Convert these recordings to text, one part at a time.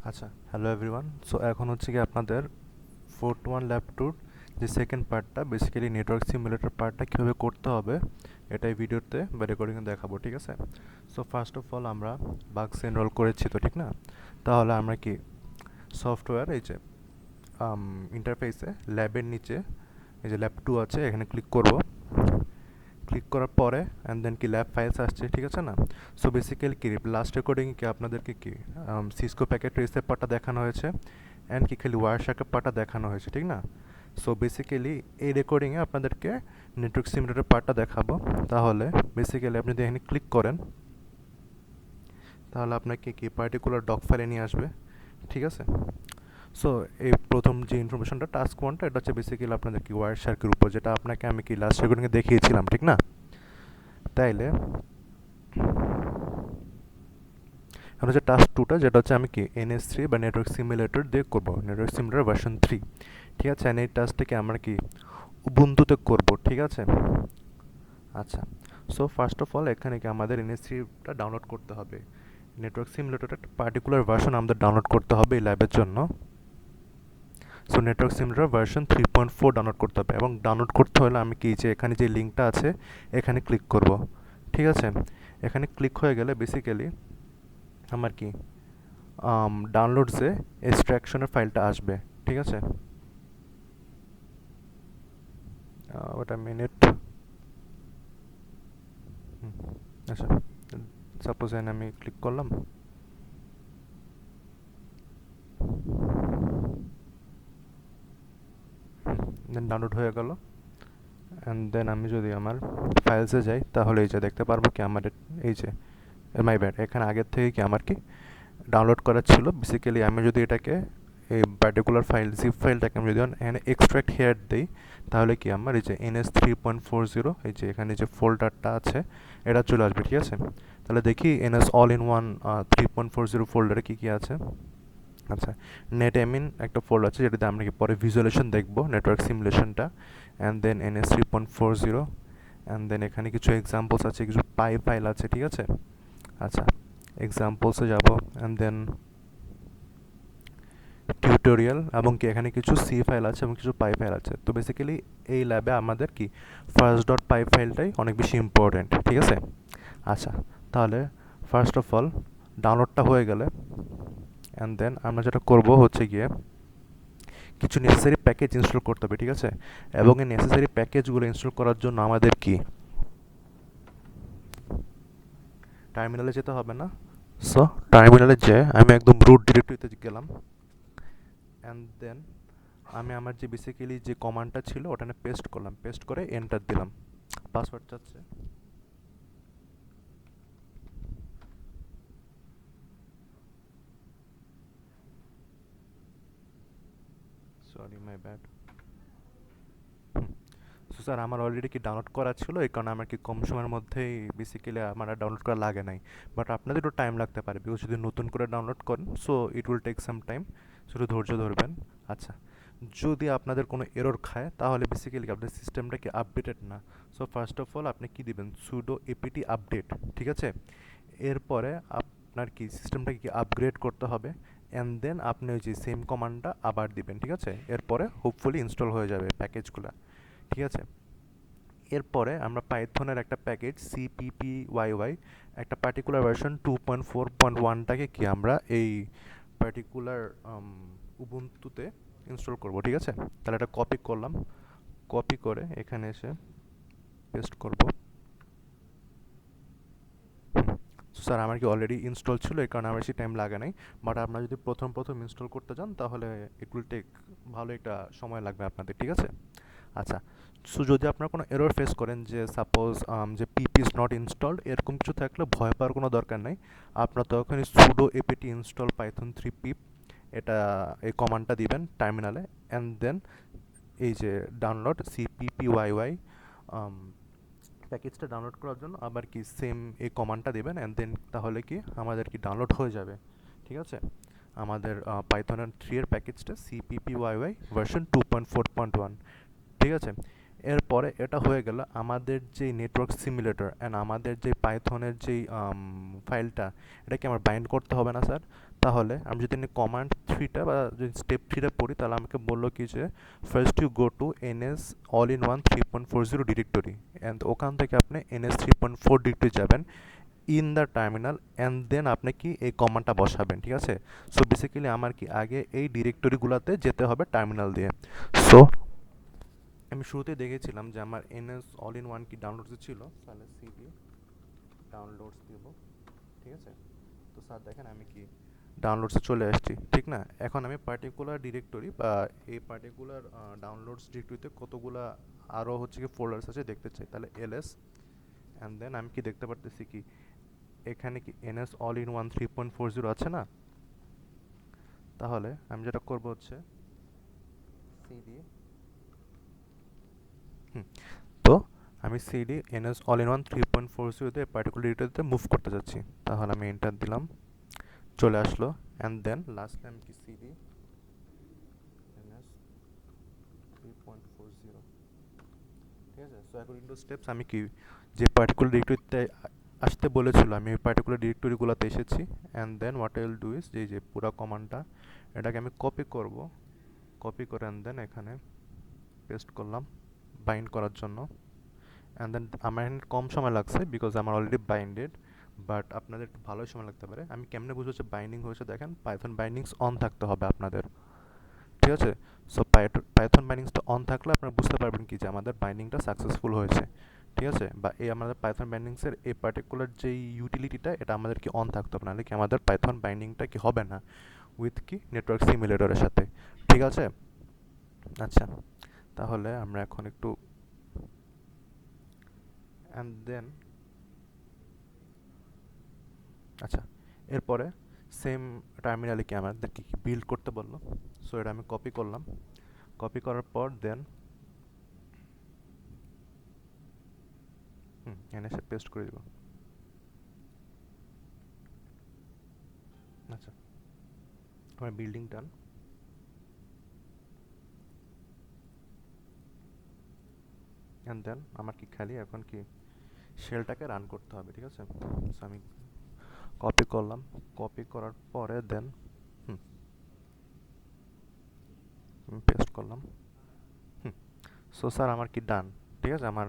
আচ্ছা, hello everyone. So এখন হচ্ছে কি আপনাদের ফোর্থ ওয়ান ল্যাব টুর যে সেকেন্ড পার্টটা বেসিক্যালি নেটওয়ার্ক সিমুলেটর পার্টটা কীভাবে করতে হবে এটাই ভিডিওতে বা রেকর্ডিংয়ে দেখাবো, ঠিক আছে? সো ফার্স্ট অফ অল আমরা বাক্স এনরোল করেছি তো, ঠিক না? তাহলে আমরা কি সফটওয়্যার এই যে ইন্টারফেসে ল্যাবের নিচে এই যে ল্যাব টু আছে এখানে ক্লিক করব। ক্লিক করার পরে অ্যান্ড দেন কি ল্যাব ফাইলস আসছে, ঠিক আছে না? সো বেসিক্যালি কি লাস্ট রেকর্ডিংয়ে কি আপনাদেরকে কি সিসকো প্যাকেট রিসেপ পার্টটা দেখানো হয়েছে অ্যান্ড কি খালি ওয়ার শাকের পার্টটা দেখানো হয়েছে, ঠিক না? সো বেসিক্যালি এই রেকর্ডিংয়ে আপনাদেরকে নেটওয়ার্ক সিমুলেটর পার্টটা দেখাবো। তাহলে বেসিক্যালি আপনি যদি এখানে ক্লিক করেন তাহলে আপনাকে কি পার্টিকুলার ডক ফাইলে নিয়ে আসবে, ঠিক আছে? সো এই প্রথম যে ইনফরমেশনটা টাস্ক ওয়ানটা এটা হচ্ছে বেসিক্যালি আপনাদের কি ওয়ার শার্কের উপর, যেটা আপনাকে আমি কি লাস্ট রেকর্ডিংয়ে দেখিয়েছিলাম, ঠিক না? তাইলে এখন হচ্ছে টাস্ক টুটা, যেটা হচ্ছে আমি কি NS3 বা নেটওয়ার্ক সিমুলেটর দিয়ে করবো, নেটওয়ার্ক সিমুলেটর ভার্সন 3, ঠিক আছে? এই টাস্কটাকে আমরা কি উবুন্তুতে করবো, ঠিক আছে? আচ্ছা, সো ফার্স্ট অফ অল এখানে কি আমাদের NS3টা ডাউনলোড করতে হবে। নেটওয়ার্ক সিমুলেটরটা একটা পার্টিকুলার ভার্সন আমাদের ডাউনলোড করতে হবে এই ল্যাবের জন্য। So network simulator version 3.4 download করতে হবে, এবং ডাউনলোড করতে হলে আমি কি যে এখানে যে লিঙ্কটা আছে এখানে ক্লিক করব, ঠিক আছে? এখানে ক্লিক হয়ে গেলে বেসিক্যালি আমার কি ডাউনলোডসে এক্সট্রাকশনের ফাইলটা আসবে, ঠিক আছে? ওটা মিনিট। আচ্ছা, সাপোজ এখানে আমি ক্লিক করলাম, দেন ডাউনলোড হয়ে গেল। অ্যান্ড দেন আমি যদি আমার ফাইলসে যাই তাহলে এই যে দেখতে পারবো কি আমার এই যে মাই ব্যাড, এখানে আগের থেকে কি আমার কি ডাউনলোড করা ছিল। বেসিক্যালি আমি যদি এটাকে এই পার্টিকুলার ফাইল জিপ ফাইলটাকে আমি যদি এখানে এক্সট্রাক্ট হেয়ার দিই তাহলে কি আমার এই যে NS3.40 এই যে এখানে যে ফোল্ডারটা আছে এটা চলে আসবে, ঠিক আছে? তাহলে দেখি NS অল ইন ওয়ান 3.40 ফোল্ডারে কী কী আছে। আচ্ছা, নেট এমিন একটা ফোল্ডার আছে যেটাতে আমরা কি পরে ভিজুয়ালেশন দেখবো নেটওয়ার্ক সিমুলেশনটা, and then NS3.40, and then এখানে কিছু এক্সাম্পলস আছে, কিছু পাই ফাইল আছে, ঠিক আছে? আচ্ছা, এক্সাম্পলসে যাব, অ্যান্ড দেন টিউটোরিয়াল, এবং কি এখানে কিছু সি ফাইল আছে এবং কিছু পাই ফাইল আছে। তো বেসিক্যালি এই ল্যাবে আমাদের কি ফার্স্ট ডট পাই ফাইলটাই অনেক বেশি ইম্পর্টেন্ট, ঠিক আছে? আচ্ছা, তাহলে ফার্স্ট অফ অল ডাউনলোডটা হয়ে গেলে অ্যান্ড দেন আমরা যেটা করব হচ্ছে গিয়ে কিছু নেসেসারি প্যাকেজ ইনস্টল করতে হবে, ঠিক আছে? এবং এই নেসেসারি প্যাকেজগুলো ইনস্টল করার জন্য আমাদের কি টার্মিনালে যেতে হবে না? সো টার্মিনালে যেয়ে আমি একদম রুট ডিরেক্টরিতে গেলাম, অ্যান্ড দেন আমি আমার যে বেসিক্যালি যে কমান্ডটা ছিল ওখানে পেস্ট করলাম, পেস্ট করে এন্টার দিলাম। পাসওয়ার্ড চাচ্ছে, sorry my bad. So sir আমার অলরেডি কি ডাউনলোড করা ছিল, এই কারণে আমার কি কম সময়ের মধ্যেই বেসিক্যালি আমার আর ডাউনলোড করা লাগে নাই। বাট আপনাদের একটু টাইম লাগতে পারে, বিকজ যদি নতুন করে ডাউনলোড করেন so it will take some time, শুধু ধৈর্য ধরবেন। আচ্ছা, যদি আপনাদের কোনো এরর খায় তাহলে বেসিক্যালি আপনার সিস্টেমটা কি আপডেটেড না। সো ফার্স্ট অফ অল আপনি কি দিবেন, সুডো এপিটি আপডেট, ঠিক আছে? এরপরে আপনার কি সিস্টেমটাকে কি আপগ্রেড করতে হবে, অ্যান্ড দেন আপনি ওই যে সেম কমান্ডটা আবার দিবেন, ঠিক আছে? এরপরে হোপফুলি ইনস্টল হয়ে যাবে প্যাকেজগুলো, ঠিক আছে? এরপরে আমরা পাইথনের একটা প্যাকেজ CPPYY একটা পার্টিকুলার ভার্সন 2.4.1টাকে কি আমরা এই পার্টিকুলার উবুন্তুতে ইনস্টল করব, ঠিক আছে? তাহলে এটা কপি করলাম, কপি করে এখানে এসে পেস্ট করব। স্যার আমার কি অলরেডি ইনস্টল ছিল, এই কারণে আমার বেশি টাইম লাগে নাই। বাট আপনারা যদি প্রথম প্রথম ইনস্টল করতে চান তাহলে ইট উইল টেক ভালো একটা সময় লাগবে আপনাদের, ঠিক আছে? আচ্ছা, সো যদি আপনারা কোনো এরর ফেস করেন যে সাপোজ যে পিপি ইজ নট ইনস্টলড এরকম কিছু থাকলে ভয় পাওয়ার কোনো দরকার নাই। আপনার তখনই সুডো এপিটি ইনস্টল পাইথন 3 পিপ এটা এই কমান্ডটা দিবেন টার্মিনালে, অ্যান্ড দেন এই যে ডাউনলোড CPPYY প্যাকেজটা ডাউনলোড করার জন্য আবার কি সেম এই কমান্ডটা দেবেন, অ্যান্ড দেন তাহলে কি আমাদের কি ডাউনলোড হয়ে যাবে, ঠিক আছে? আমাদের পাইথনের 3 এর প্যাকেজটা CPPYY ভার্সন 2.4.1, ঠিক আছে? এরপরে এটা হয়ে গেল আমাদের যে নেটওয়ার্ক সিমুলেটর অ্যান্ড আমাদের যে পাইথনের যেই ফাইলটা, এটাকে আমার বাইন্ড করতে হবে না স্যার? তাহলে আমি যদি কমান্ড থ্রিটা বা যদি স্টেপ থ্রিটা পড়ি, তাহলে আমাকে বললো কি যে first you go to NS all in one 3.40 directory, and ওখান থেকে আপনি এনএস 3.4 ডিরেক্টরি যাবেন in the terminal, and then আপনি কি এই কমান্ডটা বসাবেন, ঠিক আছে? সো বেসিক্যালি আমার কি আগে এই ডিরেক্টরিগুলোতে যেতে হবে টার্মিনাল দিয়ে। সো আমি শুরুতে দেখেছিলাম যে আমার এনএস অল ইন ওয়ান কি ডাউনলোডসে ছিল, তাহলে সিডি ডাউনলোডস দেব, ঠিক আছে? তো স্যার দেখেন আমি কি ডাউনলোডসে চলে আসছি, ঠিক না? এখন আমি পার্টিকুলার ডিরেক্টরি বা এই পার্টিকুলার ডাউনলোডস ডিরেক্টরিতে কতগুলা আরও হচ্ছে কি ফোল্ডার্স আছে দেখতে চাই, তাহলে এলএস, অ্যান্ড দেন আমি কি দেখতে পারতেছি কি এখানে কি এনএস অল ইন ওয়ান 3.40 আছে না? তাহলে আমি যেটা করব হচ্ছে সিডি, তো আমি CD NS all in one 3.40 particular ডিরেক্টরিতে মুভ করতে যাচ্ছি। তাহলে আমি এন্টার দিলাম, চলে আসলো, অ্যান্ড দেন লাস্ট টাইম কি সিডি এনএস 3.40, ঠিক আছে? সো অ্যাকর্ডিং টু স্টেপস আমি কি যে পার্টিকুলার ডিরেক্টরিতে আসতে বলেছিল আমি ওই পার্টিকুলার ডিরেক্টরিগুলোতে এসেছি, and then what I will do is যে পুরো কমান্ডটা এটাকে আমি কপি করব, কপি করে অ্যান্ড দেন এখানে পেস্ট করলাম বাইন্ড করার জন্য, অ্যান্ড দেন আমার এখানে কম সময় লাগছে বিকজ আমার অলরেডি বাইন্ডেড, বাট আপনাদের একটু ভালোই সময় লাগতে পারে। আমি কেমনে বুঝবো হচ্ছে বাইন্ডিং হয়েছে, দেখেন পাইথন বাইন্ডিংস অন থাকতে হবে আপনাদের, ঠিক আছে? সো পাইথন বাইন্ডিংসটা অন থাকলে আপনারা বুঝতে পারবেন কি যে আমাদের বাইন্ডিংটা সাকসেসফুল হয়েছে, ঠিক আছে? বা এই আমাদের পাইথন বাইন্ডিংসের এই পার্টিকুলার যেই ইউটিলিটিটা এটা আমাদের কি অন থাকতে হবে, নাহলে কি আমাদের পাইথন বাইন্ডিংটা কি হবে না উইথ কি নেটওয়ার্ক সিমুলেটরের সাথে, ঠিক আছে? আচ্ছা, তাহলে আমরা এখন একটু অ্যান্ড দেন আচ্ছা, এরপরে সেম টার্মিনালে কি আমাদেরকে কি বিল্ড করতে বললো। সো এটা আমি কপি করলাম, কপি করার পর দেন এনে এসে পেস্ট করে দিব। আচ্ছা, আমার বিল্ডিং ডান, অ্যান্ড দেন আমার কি খালি এখন কি শেলটাকে রান করতে হবে, ঠিক আছে? সো আমি কপি করলাম, কপি করার পরে দেন পেস্ট করলাম। সো স্যার আমার কি ডান, ঠিক আছে? আমার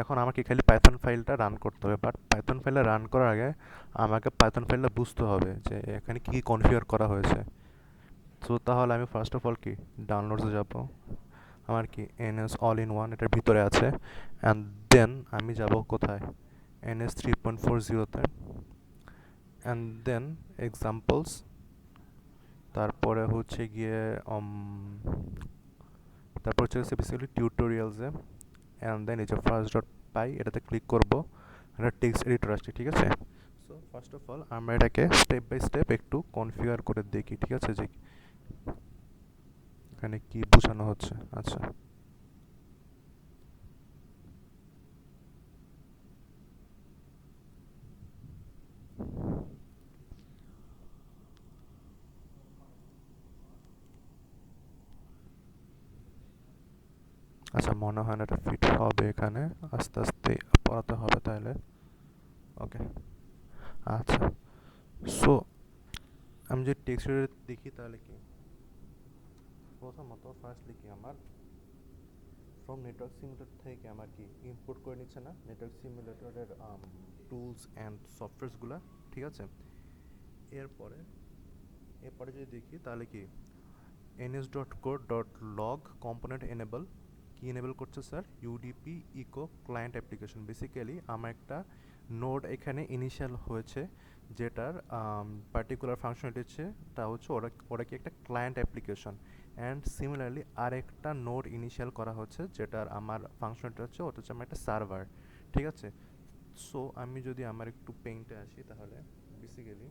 এখন আমাকে খালি পাইথন ফাইলটা রান করতে হবে, বাট পাইথন ফাইলটা রান করার আগে আমাকে পাইথন ফাইলটা বুঝতে হবে যে এখানে কী কনফিগার করা হয়েছে। সো তাহলে আমি ফার্স্ট অফ অল কি ডাউনলোডসে যাব, আমার কি এনএস অল ইন ওয়ান এটার ভিতরে আছে, অ্যান্ড দেন আমি যাব কোথায়, এনএস 3.40তে, অ্যান্ড দেন এক্সাম্পলস, তারপরে হচ্ছে গিয়ে তারপর হচ্ছে বেসিক্যালি টিউটোরিয়ালসে, অ্যান্ড দেন এই যে ফার্স্ট ডট পাই এটাতে ক্লিক করব, এটা টেক্সট এডিটর আসছে, ঠিক আছে? সো ফার্স্ট অফ অল আমরা এটাকে স্টেপ বাই স্টেপ একটু কনফিগার করে দেখি, ঠিক আছে? যে এখানে কি বোঝানো হচ্ছে। আচ্ছা, আচ্ছা মনে হয় না এটা ফিট হবে এখানে, আস্তে আস্তে পড়াতে হবে তাহলে। ওকে, আচ্ছা। সো আমি যে টেক্সট এডিটর দেখি তাহলে কি প্রথমত ফার্স্টলি কি আমার ফ্রম নেটওয়ার্ক সিমুলেটর থেকে আমার কি ইম্পোর্ট করে নিচ্ছে না নেটওয়ার্ক সিমুলেটরের টুলস অ্যান্ড সফটওয়্যারসগুলো, ঠিক আছে? এরপরে এরপরে যদি দেখি তাহলে কি ns.code.log কম্পোনেন্ট এনেবল, কি এনেবল করছে sir? UDP eco client application. Basically আমার একটা নোড এখানে ইনিশিয়াল হয়েছে, যেটার পার্টিকুলার ফাংশনালিটি হচ্ছে তা হচ্ছে ওরা ওরা কি একটা ক্লায়েন্ট অ্যাপ্লিকেশন, অ্যান্ড সিমিলারলি আরেকটা নোড ইনিশিয়াল করা হচ্ছে যেটার আমার ফাংশনটা হচ্ছে ওটা হচ্ছে আমার একটা সার্ভার, ঠিক আছে? সো আমি যদি আমার একটু পেইন্টে আসি তাহলে বেসিক্যালি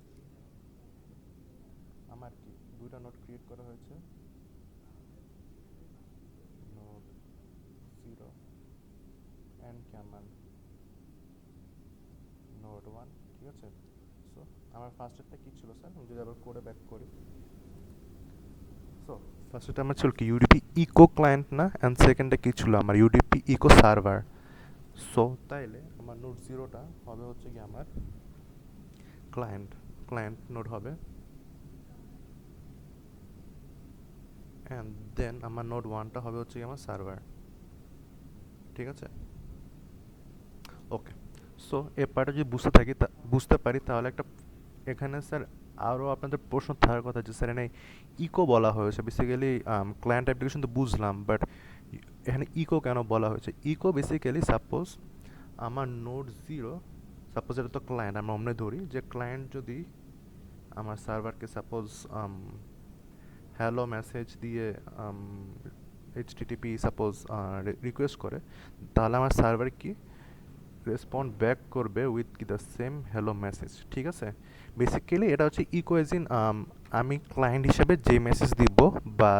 আমার কি দুইটা নোড ক্রিয়েট করা হয়েছে, নোড 0 অ্যান্ড কি আমার নোড 1, ঠিক আছে? সো আমার ফার্স্টেরটা কী ছিল স্যার? আমি যদি আবার কোডে ব্যাক করি, সো ফার্স্টে আমার ছিল কি ইউডিপি ইকো ক্লায়েন্ট না, অ্যান্ড সেকেন্ডে কি ছিল আমার ইউডিপি ইকো সার্ভার। সো তাইলে আমার নোড জিরোটা হবে হচ্ছে কি আমার ক্লায়েন্ট ক্লায়েন্ট নোড হবে, অ্যান্ড দেন আমার নোড ওয়ানটা হবে হচ্ছে কি আমার সার্ভার। ঠিক আছে, ওকে। সো এ পার্টটা যদি বুঝতে পারি তাহলে একটা এখানে স্যার আরও আপনাদের প্রশ্ন থাকার কথা যে স্যার এখানে ইকো বলা হয়েছে বেসিক্যালি ক্লায়েন্ট অ্যাপ্লিকেশন তো বুঝলাম, বাট এখানে ইকো কেন বলা হয়েছে? ইকো বেসিক্যালি সাপোজ আমার নোড জিরো, সাপোজ এটা তো ক্লায়েন্ট, আমরা অমনে ধরি যে ক্লায়েন্ট যদি আমার সার্ভারকে সাপোজ হ্যালো মেসেজ দিয়ে এইচটিটিপি সাপোজ রিকোয়েস্ট করে, তাহলে আমার সার্ভার কি রেসপন্ড ব্যাক করবে উইথ কি দ্য সেম হ্যালো মেসেজ। ঠিক আছে, বেসিক্যালি এটা হচ্ছে ইকো এজ ইন আমি ক্লায়েন্ট হিসেবে যে মেসেজ দিব বা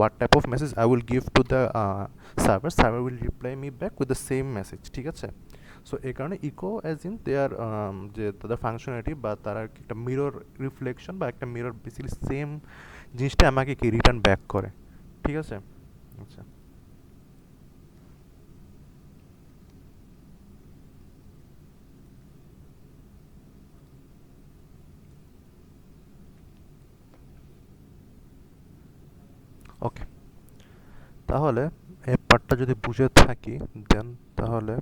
what type of message I will give to the server will reply me back with the same message। ঠিক আছে, সো এই কারণে ইকো অ্যাজ ইন দেয়ার যে তাদের ফাংশনালিটি বা তারা একটা মিরর রিফ্লেকশন বা একটা মিরর বেসিক্যালি সেম জিনিসটা আমাকে কি রিটার্ন ব্যাক করে। ঠিক আছে, আচ্ছা ওকে। তাহলে এই পার্টটা যদি বুঝে থাকি দেন তাহলে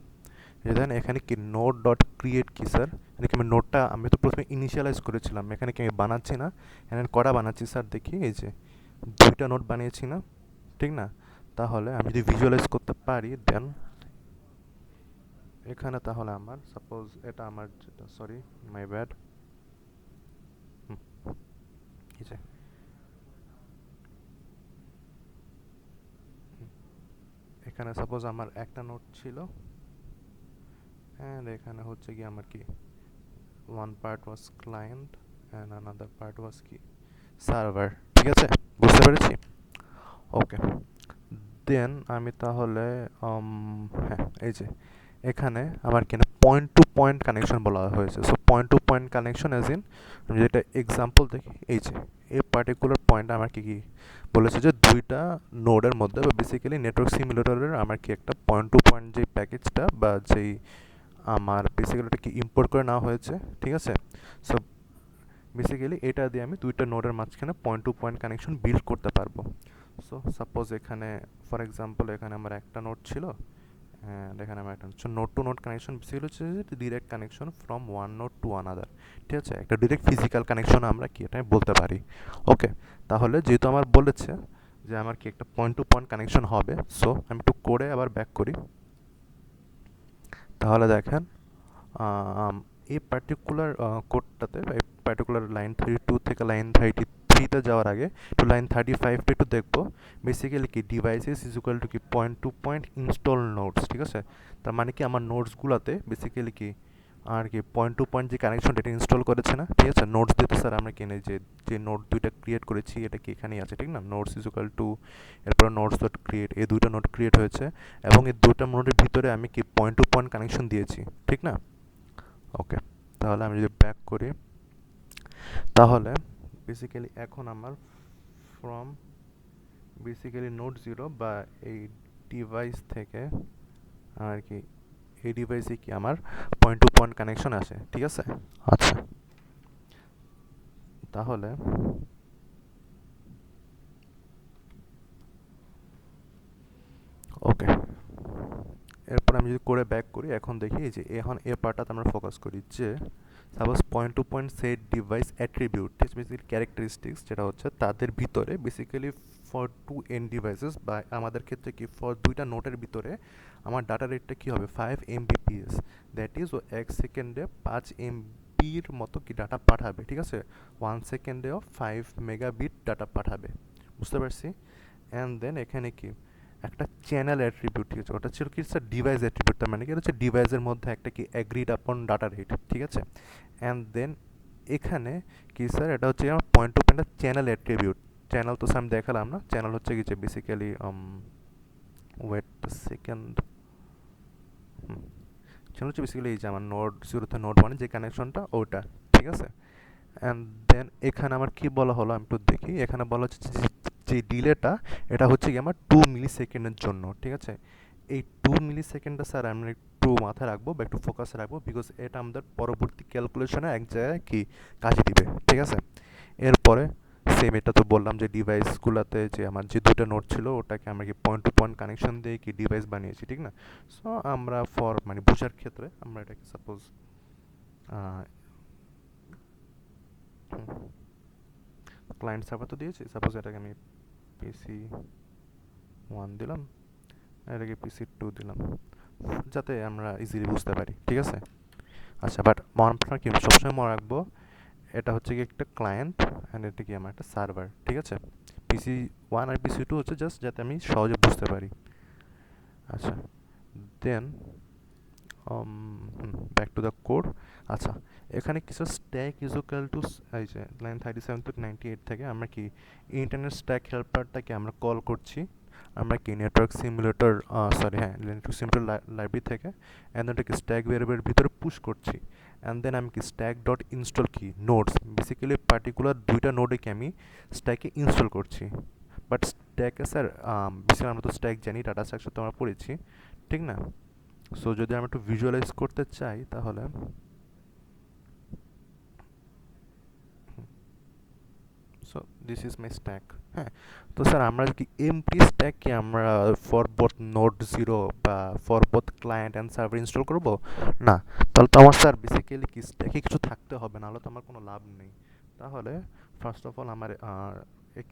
দেন এখানে কি নোড ডট ক্রিয়েট কি স্যার, এখানে কি আমি নোডটা আমি তো প্রথমে ইনিশিয়ালাইজ করেছিলাম, এখানে কি আমি বানাচ্ছি না, এখানে কটা বানাচ্ছি স্যার দেখি, এই যে দুইটা নোড বানিয়েছি না, ঠিক না? তাহলে আমি যদি ভিজুয়ালাইজ করতে পারি দেন এখানে তাহলে আমার সাপোজ এটা আমার যেটা সরি মাই ব্যাড, এই যে এখানে সাপোজ আমার একটা নোড ছিল, অ্যান্ড এখানে হচ্ছে কি আমার কি one part was client and another part was কি সার্ভার। ঠিক আছে, বুঝতে পেরেছি, ওকে। দেন আমি তাহলে হ্যাঁ এই যে এখানে আমার কেন পয়েন্ট টু পয়েন্ট কানেকশন বলা হয়েছে। So point to point connection as in আমি যেটা এক্সাম্পল দেখি, এই যে এই পার্টিকুলার পয়েন্ট আমার কি বলেছে যে দুইটা নোডের মধ্যে বা বেসিক্যালি নেটওয়ার্ক সিমুলেটরের আমার কি একটা পয়েন্ট টু পয়েন্ট যে প্যাকেজটা বা যেই আমার বেসিক্যালি ওটা কি ইম্পোর্ট করে নেওয়া হয়েছে। ঠিক আছে, সো বেসিক্যালি এটা দিয়ে আমি দুইটা নোডের মাঝখানে point to point connection build করতে পারবো। সো সাপোজ এখানে ফর এক্সাম্পল এখানে আমার একটা নোড ছিল, অ্যান্ড এখানে আমার একটা হচ্ছে node to node connection basically হচ্ছে যে direct connection from one node to another. ঠিক আছে, একটা ডিরেক্ট ফিজিক্যাল কানেকশন আমরা কি এটা বলতে পারি। ওকে, তাহলে যেহেতু আমার বলেছে যে আমার কি একটা পয়েন্ট টু পয়েন্ট কানেকশন হবে, সো আমি একটু করে আবার ব্যাক করি। তাহলে দেখেন এই পার্টিকুলার কোডটাতে এই পার্টিকুলার লাইন 32 থেকে লাইন 33তে যাওয়ার আগে একটু লাইন 35টা একটু দেখবো। বেসিক্যালি কি ডিভাইসেস ইজ ইকুয়াল টু কি point to point install nodes. ঠিক আছে, তার মানে কি আমার নোটসগুলোতে বেসিক্যালি কি আর কি পয়েন্ট টু পয়েন্ট যে কানেকশন এটা ইনস্টল করেছে না। ঠিক আছে, নোটস দিতে স্যার আমরা কিনে যে যে নোট দুইটা ক্রিয়েট করেছি এটা কি এখানেই আছে, ঠিক না? নোটস ইজ ইকুয়াল টু এরপর নোটস ডট ক্রিয়েট, এই দুইটা নোট ক্রিয়েট হয়েছে এবং এই দুইটা নোটের ভিতরে আমি কি পয়েন্ট টু পয়েন্ট কানেকশন দিয়েছি, ঠিক না? ওকে, তাহলে আমি যদি ব্যাক করি তাহলে বেসিক্যালি এখন আমার ফ্রম বেসিক্যালি নোড জিরো বা এই ডিভাইস থেকে আর কি এই ডিভাইসে কি আমার পয়েন্ট টু পয়েন্ট কানেকশন আসে। ঠিক আছে, আচ্ছা তাহলে ওকে, এরপর আমি যদি করে ব্যাক করি এখন দেখি যে এখন এ পার্টটাতে আমরা ফোকাস করি যে suppose point to point set device attribute basically characteristics যেটা হচ্ছে তাদের ভিতরে basically for two N devices বা আমাদের ক্ষেত্রে কি ফর দুইটা নোটের ভিতরে আমার ডাটা রেটটা কী হবে 5 Mbps, দ্যাট ইজ ও 1 সেকেন্ডে 5 MB মতো কি ডাটা পাঠাবে। ঠিক আছে, 1 সেকেন্ডেও 5 মেগাবিট ডাটা পাঠাবে, বুঝতে পারছি। অ্যান্ড দেন এখানে কি একটা চ্যানেল অ্যাট্রিবিউট, ঠিক আছে, ওটা ছিল কি স্যার ডিভাইস অ্যাট্রিবিউট, তার মানে কি হচ্ছে ডিভাইসের মধ্যে একটা কি অ্যাগ্রিড আপন ডাটা রেট। ঠিক আছে, অ্যান্ড দেন এখানে কি স্যার এটা হচ্ছে আমার point to point channel attribute. Channel তো স্যার আমি দেখালাম না, চ্যানেল হচ্ছে কি যে বেসিক্যালি ওয়েট সেকেন্ড, চ্যানেল হচ্ছে বেসিক্যালি এই যে আমার নোড জিরোতে নোড ওয়ানে যে কানেকশনটা ওটা। ঠিক আছে, অ্যান্ড দেন এখানে আমার কি বলা হলো আমি একটু দেখি, এখানে বলা হচ্ছে যে যে ডিলেটা এটা হচ্ছে কি আমার 2 মিলি সেকেন্ডের জন্য, ঠিক আছে? এই 2 মিলি সেকেন্ডটা স্যার আমরা একটু মাথায় রাখবো বা একটু ফোকাসে রাখবো, বিকজ এটা আমাদের পরবর্তী ক্যালকুলেশনে এক জায়গায় কি কাজে দিবে, ঠিক আছে? এরপরে সেম এটা তো বললাম যে ডিভাইসগুলোতে যে আমার যে দুটো নোট ছিল ওটাকে আমরা কি পয়েন্ট টু পয়েন্ট কানেকশন দিয়ে কি ডিভাইস বানিয়েছি, ঠিক না? সো আমরা ফর মানে বোঝার ক্ষেত্রে আমরা এটাকে সাপোজ ক্লায়েন্ট সার্ভার তো দিয়েছি, সাপোজ এটাকে আমি PC 1 দিলাম, এটাকে PC 2 দিলাম, যাতে আমরা ইজিলি বুঝতে পারি, ঠিক আছে? আচ্ছা, বাট আপনার কি সবসময় মনে রাখবো এটা হচ্ছে কি একটা ক্লায়েন্ট অ্যান্ড এটা কি আমার একটা সার্ভার, ঠিক আছে? PC 1 আর PC 2 হচ্ছে জাস্ট যাতে আমি সহজে বুঝতে পারি। আচ্ছা, then back to the code. আচ্ছা, এখানে কিছু স্ট্যাক ইজ ইকুয়াল টু এই যে লাইন 37 to 98 থেকে আমরা কি ইন্টারনেট স্ট্যাক হেল্পারটাকে আমরা কল করছি, আমরা কি নেটওয়ার্ক সিমুলেটর সরি হ্যাঁ নেটওয়ার্ক সিমুলেটর লাইব্রেরি থেকে, অ্যান্ড ওটাকে স্ট্যাক ভেরিয়েবলের ভিতরে পুশ করছি, অ্যান্ড দেন আমি কি স্ট্যাক ডট ইনস্টল কি নোডস, বেসিক্যালি পার্টিকুলার দুইটা নোডে কি আমি স্ট্যাকে ইনস্টল করছি। বাট স্ট্যাকে স্যার বেসিক্যালি আমরা তো স্ট্যাক জানি, ডাটা স্ট্রাকচার তো আমরা পড়েছি, ঠিক না? সো যদি আমরা একটু ভিজুয়ালাইজ করতে চাই তাহলে so this is my stack. হ্যাঁ, তো স্যার আমরা কি এমটি স্ট্যাককে আমরা ফর বোথ নোড জিরো বা for both client and server install করব? না, তাহলে তো আমার স্যার বেসিক্যালি কি স্ট্যাকে কিছু থাকতে হবে, নাহলে তো আমার কোনো লাভ নেই। তাহলে ফার্স্ট অফ অল আমার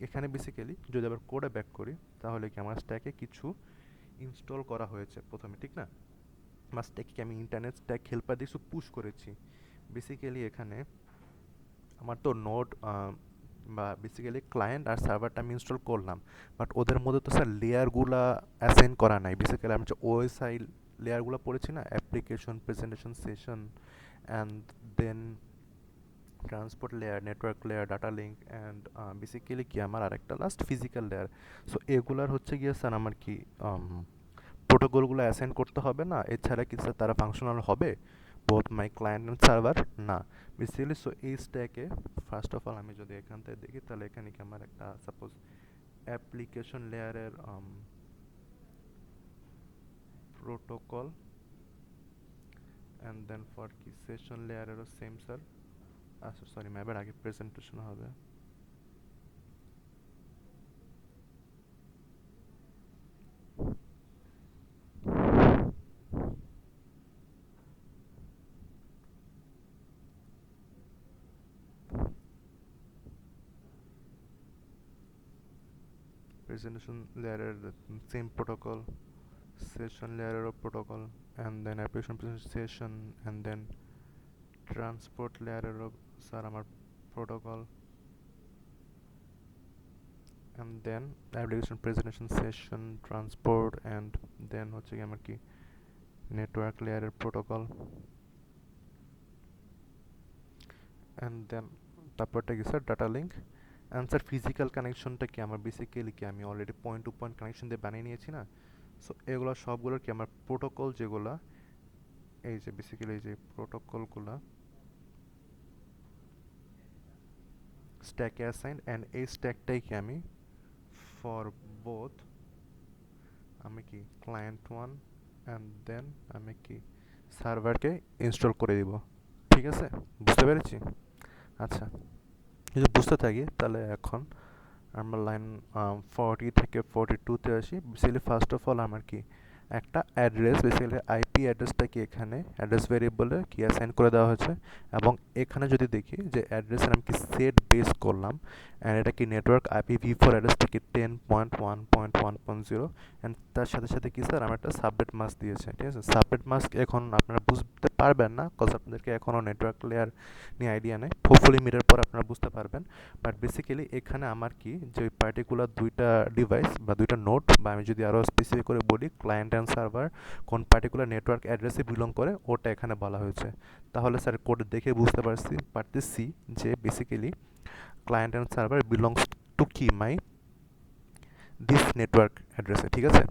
এখানে বেসিক্যালি যদি আবার কোডে ব্যাক করি তাহলে কি আমার স্ট্যাকে কিছু ইনস্টল করা হয়েছে প্রথমে, ঠিক না? আমার স্ট্যাককে আমি ইন্টারনেট স্ট্যাক হেল্পার দিয়ে কিছু পুশ করেছি। বেসিক্যালি এখানে আমার তো নোড বা বেসিক্যালি ক্লায়েন্ট আর সার্ভারটা আমি ইনস্টল করলাম, বাট ওদের মধ্যে তো স্যার লেয়ারগুলা অ্যাসাইন করা নাই। বেসিক্যালি আমি যে ওএসআই লেয়ারগুলো পড়েছি না, application presentation session and then transport layer, network layer, data link and basically কি আমার আরেকটা লাস্ট ফিজিক্যাল লেয়ার। সো এগুলার হচ্ছে গিয়ে স্যার আমার কি প্রোটোকলগুলো অ্যাসাইন করতে হবে না? এছাড়া কি স্যার তারা ফাংশনাল হবে both my client and server? না, বেসিক্যালি সো এই স্ট্যাকে ফার্স্ট অফ অল আমি যদি এখান থেকে দেখি তাহলে এখানে কি আমার একটা সাপোজ অ্যাপ্লিকেশন লেয়ারের প্রোটোকল অ্যান্ড দেন ফর কি সেশন লেয়ারেরও সেম স্যার। আচ্ছা সরি ম্যাবের আগে প্রেজেন্টেশন হবে। প্রেজেন্টেশন লেয়ারের same protocol, session layer of protocol, and then application session, and then transport layer of sir আমার protocol, and then application presentation session transport, and then হচ্ছে কি আমার কি network layer protocol, and then তারপরটা কি sir data link, and sir physical কানেকশনটা কি আমার বেসিক্যালি কি আমি already point to point connection দিয়ে বানিয়ে নিয়েছি না? সো এগুলো সবগুলোর কি আমার প্রোটোকল যেগুলো এই যে বেসিক্যালি এই যে প্রোটোকলগুলো স্ট্যাকে অ্যাসাইন, অ্যান্ড এই স্ট্যাকটাই কি আমি ফর বোথ আমি কি ক্লায়েন্ট ওয়ান অ্যান্ড দেন আমি কি সার্ভারকে ইনস্টল করে দিব, ঠিক আছে? বুঝতে পেরেছি? আচ্ছা, যদি বুঝতে থাকি তাহলে এখন আমরা লাইন 40 থেকে 42-তে আসি। বেসিক্যালি ফার্স্ট অফ অল আমার কি একটা অ্যাড্রেস, বেসিক্যালি আইপি অ্যাড্রেসটাকে এখানে অ্যাড্রেস ভেরিয়েবলে কি অ্যাসাইন করে দেওয়া হয়েছে, এবং এখানে যদি দেখি যে অ্যাড্রেসের আমি কি সেট বেস করলাম, অ্যান্ড এটা কি নেটওয়ার্ক IPv4 অ্যাড্রেসটা কি 10.1.1.0, অ্যান্ড তার সাথে সাথে কি স্যার আমার একটা সাবনেট মাস্ক দিয়েছে, ঠিক আছে? সাবনেট মাস্ক এখন আপনারা বুঝতে পারবেন না, কজ আপনাদেরকে এখনও নেটওয়ার্ক লেয়ার নিয়ে আইডিয়া নেই, হোপফুলি মিটার পর আপনারা বুঝতে পারবেন। বাট বেসিক্যালি এখানে আমার কি যে পার্টিকুলার দুইটা ডিভাইস বা দুইটা নোড, বা আমি যদি আরও স্পেসিফিক করে বলি ক্লায়েন্ট অ্যান্ড সার্ভার কোন পার্টিকুলার নেটওয়ার্ক অ্যাড্রেসে বিলং করে ওটা এখানে বলা হয়েছে। তাহলে স্যার কোড দেখে বুঝতে পারতেছি যে basically client and server belongs to কি মাই দিস নেটওয়ার্ক অ্যাড্রেসে, ঠিক আছে?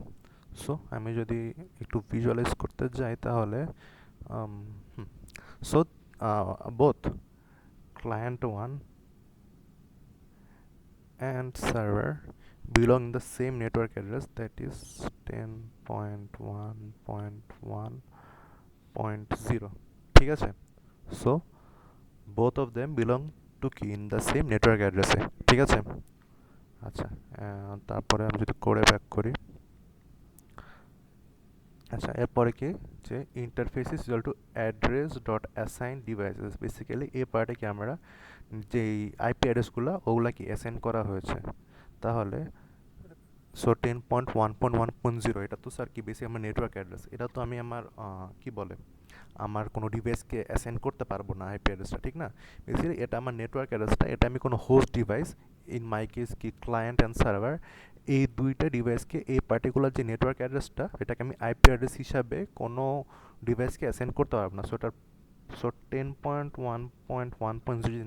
সো আমি যদি একটু ভিজুয়ালাইজ করতে যাই তাহলে so both client one and server belong in the same network address, that is 10.1.1.0, ঠিক আছে? So both of them belong to কি ইন দ্য সেম নেটওয়ার্ক অ্যাড্রেসে, ঠিক আছে? আচ্ছা, তারপরে আমি যদি করে ব্যাক করি, আচ্ছা এরপরে কি, যে interface is equal to address dot assign devices, basically এই পার্টে কি আমরা যেই আইপি অ্যাড্রেসগুলো ওগুলা কি অ্যাসাইন করা হয়েছে। তাহলে সো 10.1.1.0 এটা তো স্যার কি বেশি আমার নেটওয়ার্ক অ্যাড্রেস, এটা তো আমি আমার কি বলে আমার কোনো ডিভাইসকে অ্যাসাইন করতে পারবো না আইপি অ্যাড্রেসটা, ঠিক না? বেসিক্যালি এটা আমার নেটওয়ার্ক অ্যাড্রেসটা, এটা আমি কোনো host device, in my case কি ক্লায়েন্ট অ্যান্ড সার্ভার, এই দুইটা ডিভাইসকে এই পার্টিকুলার যে নেটওয়ার্ক অ্যাড্রেসটা এটাকে আমি আইপি অ্যাড্রেস হিসাবে কোনো ডিভাইসকে অ্যাসাইন করতে পারবো না। সো 10.1.1.0 যদি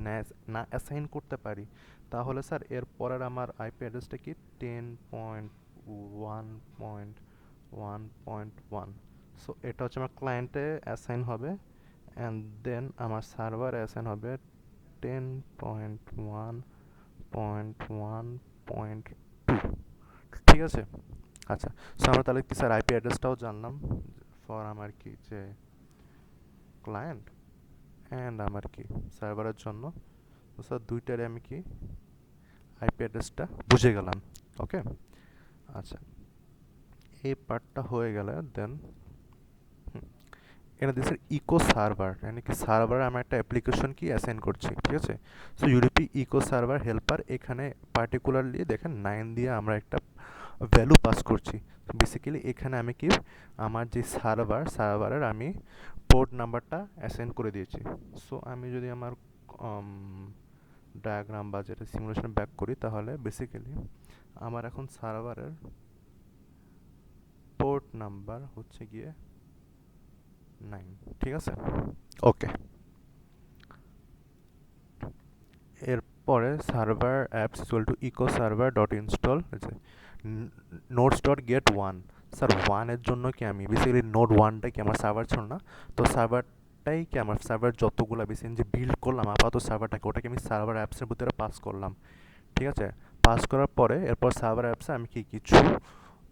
না অ্যাসাইন করতে পারি, তাহলে স্যার এর পরের আমার আইপি অ্যাড্রেসটা কি 10.1.1.1, সো এটা হচ্ছে আমার ক্লায়েন্টে অ্যাসাইন হবে, অ্যান্ড দেন আমার সার্ভার অ্যাসাইন হবে 10.1.1.2, ঠিক আছে? আচ্ছা, সো আমরা তাহলে কি স্যার আইপি অ্যাড্রেসটাও জানলাম ফর আমার কি যে ক্লায়েন্ট অ্যান্ড আমার কি সার্ভারের জন্য। তো স্যার দুইটারে আমি কি আইপি অ্যাড্রেসটা বুঝে গেলাম। ওকে, আচ্ছা এই পার্টটা হয়ে গেলে দেন এটা দিচ্ছে ইকো সার্ভার, মানে কি সার্ভারে আমরা একটা অ্যাপ্লিকেশন কি অ্যাসাইন করছি, ঠিক আছে? So UDP eco server helper, এখানে পার্টিকুলারলি দেখেন 9 দিয়ে আমরা একটা ভ্যালু পাস করছি। বেসিক্যালি এখানে আমি কি আমার যে সার্ভারের আমি পোর্ট নাম্বারটা অ্যাসাইন করে দিয়েছি। সো আমি যদি আমার ডায়াগ্রাম বা যেটা সিমুলেশন ব্যাক করি, তাহলে বেসিক্যালি আমার এখন সার্ভারের পোর্ট নাম্বার হচ্ছে গিয়ে 9, ঠিক আছে? ওকে, এরপরে server apps equal to echo server dot install nodes dot get one. Sir ওয়ানের জন্য কি আমি বেসিক্যালি নোড ওয়ানটা কি আমার সার্ভার ছিল না, তো সার্ভারটাই কি আমার সার্ভার যতগুলো বেশি যে বিল্ড করলাম আপাতত সার্ভারটাকে, ওটাকে আমি সার্ভার অ্যাপসের ভিতরে পাস করলাম, ঠিক আছে? পাস করার পরে এরপর সার্ভার অ্যাপসে আমি কি কিছু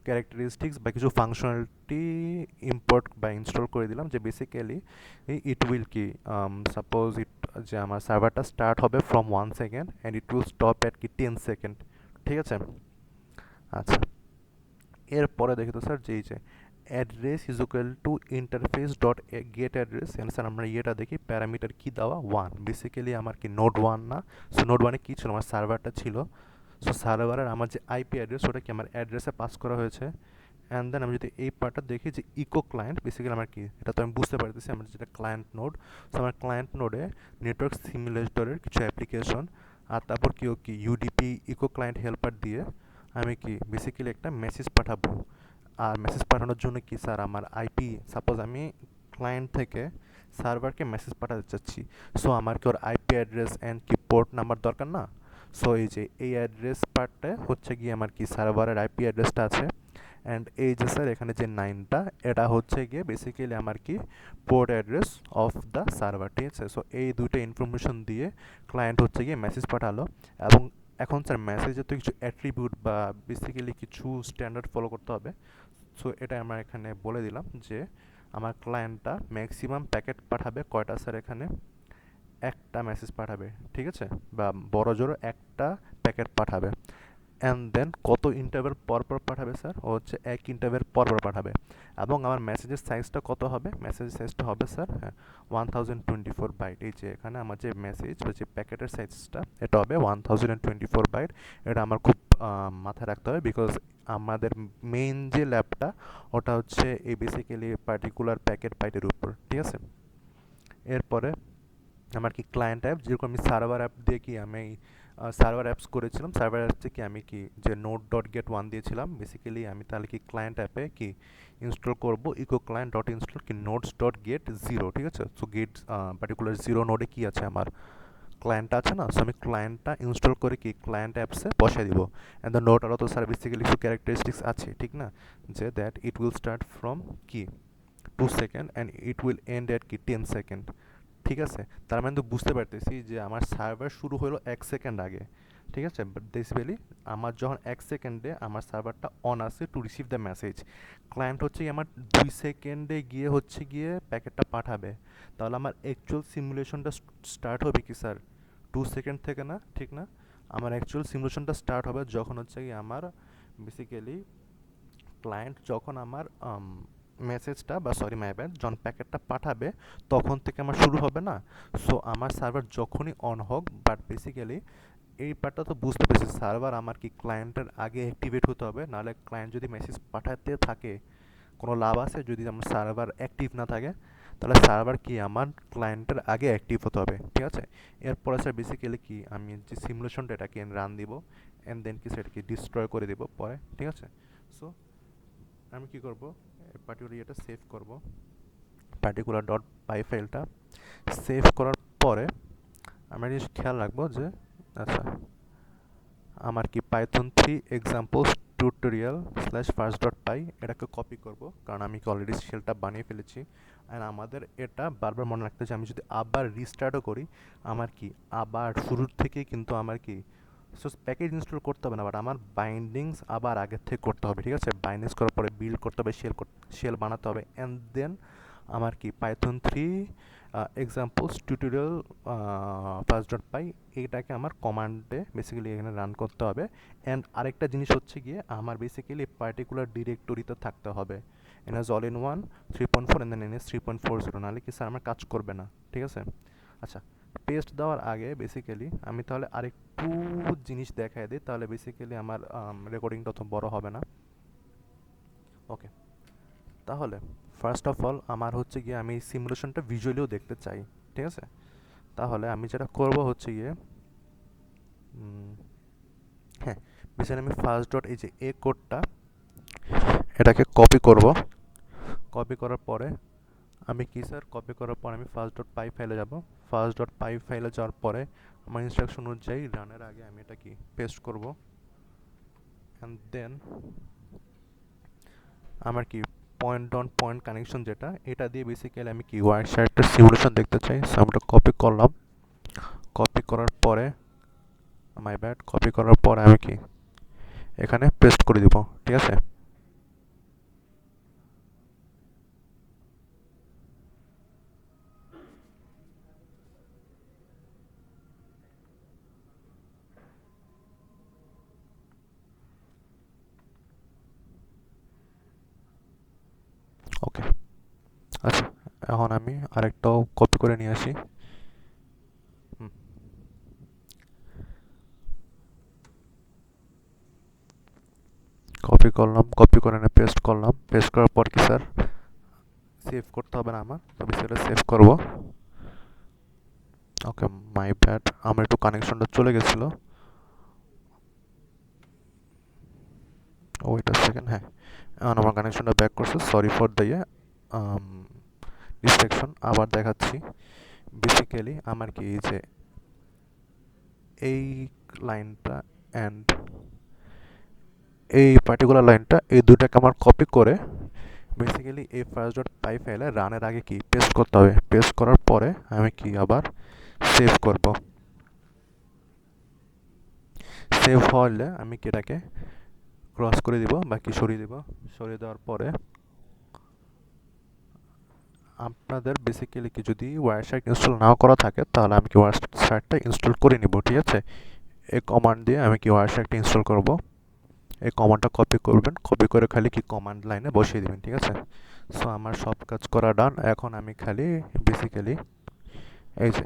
ক্যারেক্টারিস্টিক্স বা কিছু ফাংশনালিটি ইম্পোর্ট বা ইনস্টল করে দিলাম, যে বেসিক্যালি ইট উইল কি সাপোজ ইট যে আমার সার্ভারটা স্টার্ট হবে from 1 second and it will stop at কি 10 সেকেন্ড, ঠিক আছে? আচ্ছা, এরপরে দেখি তো স্যার যেই যে address is equal to interface dot get address, and sir আমরা ইয়েটা দেখি প্যারামিটার কি দেওয়া 1, বেসিক্যালি আমার কি নোড 1 না, সো নোড 1-এ কী ছিল, আমার সার্ভারটা ছিল। সো সার্ভারের আমার যে আইপি অ্যাড্রেস ওটা কি আমার অ্যাড্রেসে পাস করা হয়েছে। অ্যান্ড দেন আমি যদি এই পার্টটা দেখি যে ইকো ক্লায়েন্ট, বেসিক্যালি আমার কি এটা তো আমি বুঝতে পারতেছি আমার যেটা ক্লায়েন্ট নোড, সো আমার ক্লায়েন্ট নোডে নেটওয়ার্ক সিমুলেটরের কিছু অ্যাপ্লিকেশন, আর তারপর কি ইউডিপি ইকো ক্লায়েন্ট হেল্পার দিয়ে আমি কি বেসিক্যালি একটা মেসেজ পাঠাবো। আর মেসেজ পাঠানোর জন্য কি স্যার আমার আইপি, সাপোজ আমি ক্লায়েন্ট থেকে সার্ভারকে মেসেজ পাঠাতে চাচ্ছি, সো আমার কি ওর আইপি অ্যাড্রেস অ্যান্ড কি পোর্ট নাম্বার দরকার না? সো এই যে এই অ্যাড্রেস পার্টটা হচ্ছে গিয়ে আমার কি সার্ভারের আইপি অ্যাড্রেসটা আছে, অ্যান্ড এই যে স্যার এখানে যে 9টা এটা হচ্ছে গিয়ে বেসিক্যালি আমার কি port address of the server, ঠিক আছে? সো এই দুইটা ইনফরমেশন দিয়ে ক্লায়েন্ট হচ্ছে গিয়ে মেসেজ পাঠালো। এবং এখন স্যার মেসেজে তো কিছু অ্যাট্রিবিউট বা বেসিক্যালি কিছু স্ট্যান্ডার্ড ফলো করতে হবে। সো এটা আমরা এখানে বলে দিলাম যে আমার ক্লায়েন্টটা ম্যাক্সিমাম প্যাকেট পাঠাবে কয়টা স্যার, এখানে একটা মেসেজ পাঠাবে, ঠিক আছে? বা বড় জোর একটা প্যাকেট পাঠাবে। অ্যান্ড দেন কত ইন্টারভ্যাল পর পর পাঠাবে স্যার, ও হচ্ছে 1 ইন্টারভ্যাল পর পর পাঠাবে। এবং আমার মেসেজের সাইজটা কত হবে, মেসেজের সাইজটা হবে স্যার 1024 বাইট। এই যে এখানে আমার যে মেসেজ বা যে প্যাকেটের সাইজটা এটা হবে 1024 বাইট। এটা আমার খুব মাথায় রাখতে হবে, বিকজ আমাদের মেইন যে ল্যাবটা ওটা হচ্ছে এই বেসিক্যালি পার্টিকুলার প্যাকেট বাইটের উপর, ঠিক আছে? এরপরে আমার কি ক্লায়েন্ট অ্যাপ, যেরকম আমি সার্ভার অ্যাপ দিয়ে কি আমি সার্ভার অ্যাপস করেছিলাম, সার্ভার অ্যাপসে কি আমি কি যে নোড ডট গেট ওয়ান দিয়েছিলাম, বেসিক্যালি আমি তাহলে কি ক্লায়েন্ট অ্যাপে কি ইনস্টল করব ইকো ক্লায়েন্ট ডট ইনস্টল কি নোডস ডট গেট 0, ঠিক আছে? সো গেট পার্টিকুলার 0 নোডে কি আছে আমার ক্লায়েন্ট আছে না, সো আমি ক্লায়েন্টটা ইনস্টল করে কি ক্লায়েন্ট অ্যাপসে বসাই দিব। অ্যান্ড দ্য নোড আরও তো স্যার বেসিক্যালি কিছু ক্যারেক্টারিস্টিক্স আছে, ঠিক না? যে that it will start from কি 2 second and it will end at কি 10 সেকেন্ড, ঠিক আছে? তার মানে তো বুঝতে পারতেছি যে আমার সার্ভার শুরু হলো 1 সেকেন্ড আগে, ঠিক আছে, বাট বেসিক্যালি আমার যখন 1 সেকেন্ডে আমার সার্ভারটা অন আছে to receive the message, client হচ্ছে গিয়ে আমার 2 সেকেন্ডে গিয়ে হচ্ছে গিয়ে প্যাকেটটা পাঠাবে, তাহলে আমার অ্যাকচুয়াল সিমুলেশনটা স্টার্ট হবে কি স্যার 2 সেকেন্ড থেকে না, ঠিক না? আমার অ্যাকচুয়াল সিমুলেশনটা স্টার্ট হবে যখন হচ্ছে গিয়ে আমার বেসিক্যালি ক্লায়েন্ট যখন আমার মেসেজটা বা সরি মাই ব্যাড যখন প্যাকেটটা পাঠাবে তখন থেকে আমার শুরু হবে না। সো আমার সার্ভার যখনই অন হোক, বাট বেসিক্যালি এই পার্টটা তো বুঝতে পেরেছি, সার্ভার আমার কি ক্লায়েন্টের আগে অ্যাক্টিভেট হতে হবে, নাহলে ক্লায়েন্ট যদি মেসেজ পাঠাতে থাকে কোনো লাভ আছে? যদি আমার সার্ভার অ্যাক্টিভ না থাকে তাহলে সার্ভার কি আমার ক্লায়েন্টের আগে অ্যাক্টিভ হতে হবে, ঠিক আছে? এরপরে স্যার বেসিক্যালি কি আমি যে সিমুলেশনটা এটাকে রান দিব অ্যান্ড দেন কি সেটাকে ডিস্ট্রয় করে দিব পরে, ঠিক আছে? সো আমি কি করব, পার্টিকুলার ইয়েটা সেভ করব, পার্টিকুলার ডট পাই ফাইলটা সেভ করার পরে আমরা জিনিস খেয়াল রাখবো যে আচ্ছা আমার কি Python 3 examples tutorial slash first dot py এটাকে কপি করব, কারণ আমি কি অলরেডি শেলটা বানিয়ে ফেলেছি। অ্যান্ড আমাদের এটা বারবার মনে রাখতে যে আমি যদি আবার রিস্টার্টও করি আমার কি আবার শুরুর থেকে কিন্তু আমার কি প্যাকেজ ইনস্টল করতে হবে না, বাট আমার বাইন্ডিংস আবার আগের থেকে করতে হবে, ঠিক আছে? বাইন্ডিংস করার পরে বিল্ড করতে হবে, শেল বানাতে হবে, অ্যান্ড দেন আমার কি Python 3 examples tutorial first dot py এইটাকে আমার কমান্ডে বেসিক্যালি এখানে রান করতে হবে। অ্যান্ড আরেকটা জিনিস হচ্ছে গিয়ে আমার বেসিক্যালি পার্টিকুলার ডিরেক্টরিতে থাকতে হবে, NS all in one 3.4 and then NS 3.40, নাহলে কি স্যার আমার কাজ করবে না, ঠিক আছে? আচ্ছা, পেস্ট দেওয়ার আগে বেসিক্যালি আমি তাহলে আরেকটু জিনিস দেখাই দিই, তাহলে বেসিক্যালি আমার রেকর্ডিংটা অত বড় হবে না। ওকে, তাহলে ফার্স্ট অফ অল আমার হচ্ছে গিয়ে আমি সিমুলেশনটা ভিজুয়ালিও দেখতে চাই, ঠিক আছে? তাহলে আমি যেটা করব হচ্ছে গিয়ে হ্যাঁ বেসিক্যালি আমি ফার্স্ট ডট এই যে এ কোডটা এটাকে কপি করব, কপি করার পরে আমি কি স্যার কপি করার পর আমি ফার্স্ট ডট পাই ফাইলে যাব, ফার্স্ট ডট পাই ফাইলে যাওয়ার পরে আমার ইনস্ট্রাকশন অনুযায়ী রানের আগে আমি এটা কি পেস্ট করব, অ্যান্ড দেন আমার কি পয়েন্ট অন পয়েন্ট কানেকশন যেটা এটা দিয়ে বেসিক্যালি আমি কি ওয়াইয়ারশার্টের সিমুলেশন দেখতে চাই। সো আমি এটা কপি করলাম, কপি করার পরে মাই ব্যাড কপি করার পরে আমি কি এখানে পেস্ট করে দিব, ঠিক আছে? ওকে, আচ্ছা এখন আমি আরেকটাও কপি করে নিয়ে আসি। কপি করলাম, কপি করে এনে পেস্ট করলাম, পেস্ট করার পর কি স্যার সেভ করতে হবে না আমার, তবে সেটা সেভ করব। ওকে, মাই ব্যাড আমার একটু কানেকশনটা চলে গেছিলো, ওয়েট আ সেকেন্ড। হ্যাঁ, এখন আমার কানেকশনটা ব্যাক করছে, সরি ফর দ্য ডিস্ট্রাকশন। আবার দেখাচ্ছি, বেসিক্যালি আমার কি এই যে এই লাইনটা অ্যান্ড এই পার্টিকুলার লাইনটা এই দুটাকে আমার কপি করে বেসিক্যালি এই ফার্স্ট ডট পাই ফাইলে রানের আগে কি পেস্ট করতে হবে, পেস্ট করার পরে আমি কি আবার সেভ করব। সেভ হলে আমি কি এটাকে ক্রস করে দিব বা কি সরিয়ে দিব, সরিয়ে দেওয়ার পরে আপনাদের বেসিক্যালি কি যদি ওয়ারশার্ট ইনস্টল নাও করা থাকে তাহলে আমি কি ওয়ারশার্টটা ইনস্টল করে নিব, ঠিক আছে? এই কমান্ড দিয়ে আমি কি ওয়ারশার্টটা ইনস্টল করব, এই কমান্ডটা কপি করবেন, কপি করে খালি কি কমান্ড লাইনে বসিয়ে দিবেন, ঠিক আছে? সো আমার সব কাজ করা ডান, এখন আমি খালি বেসিক্যালি এই যে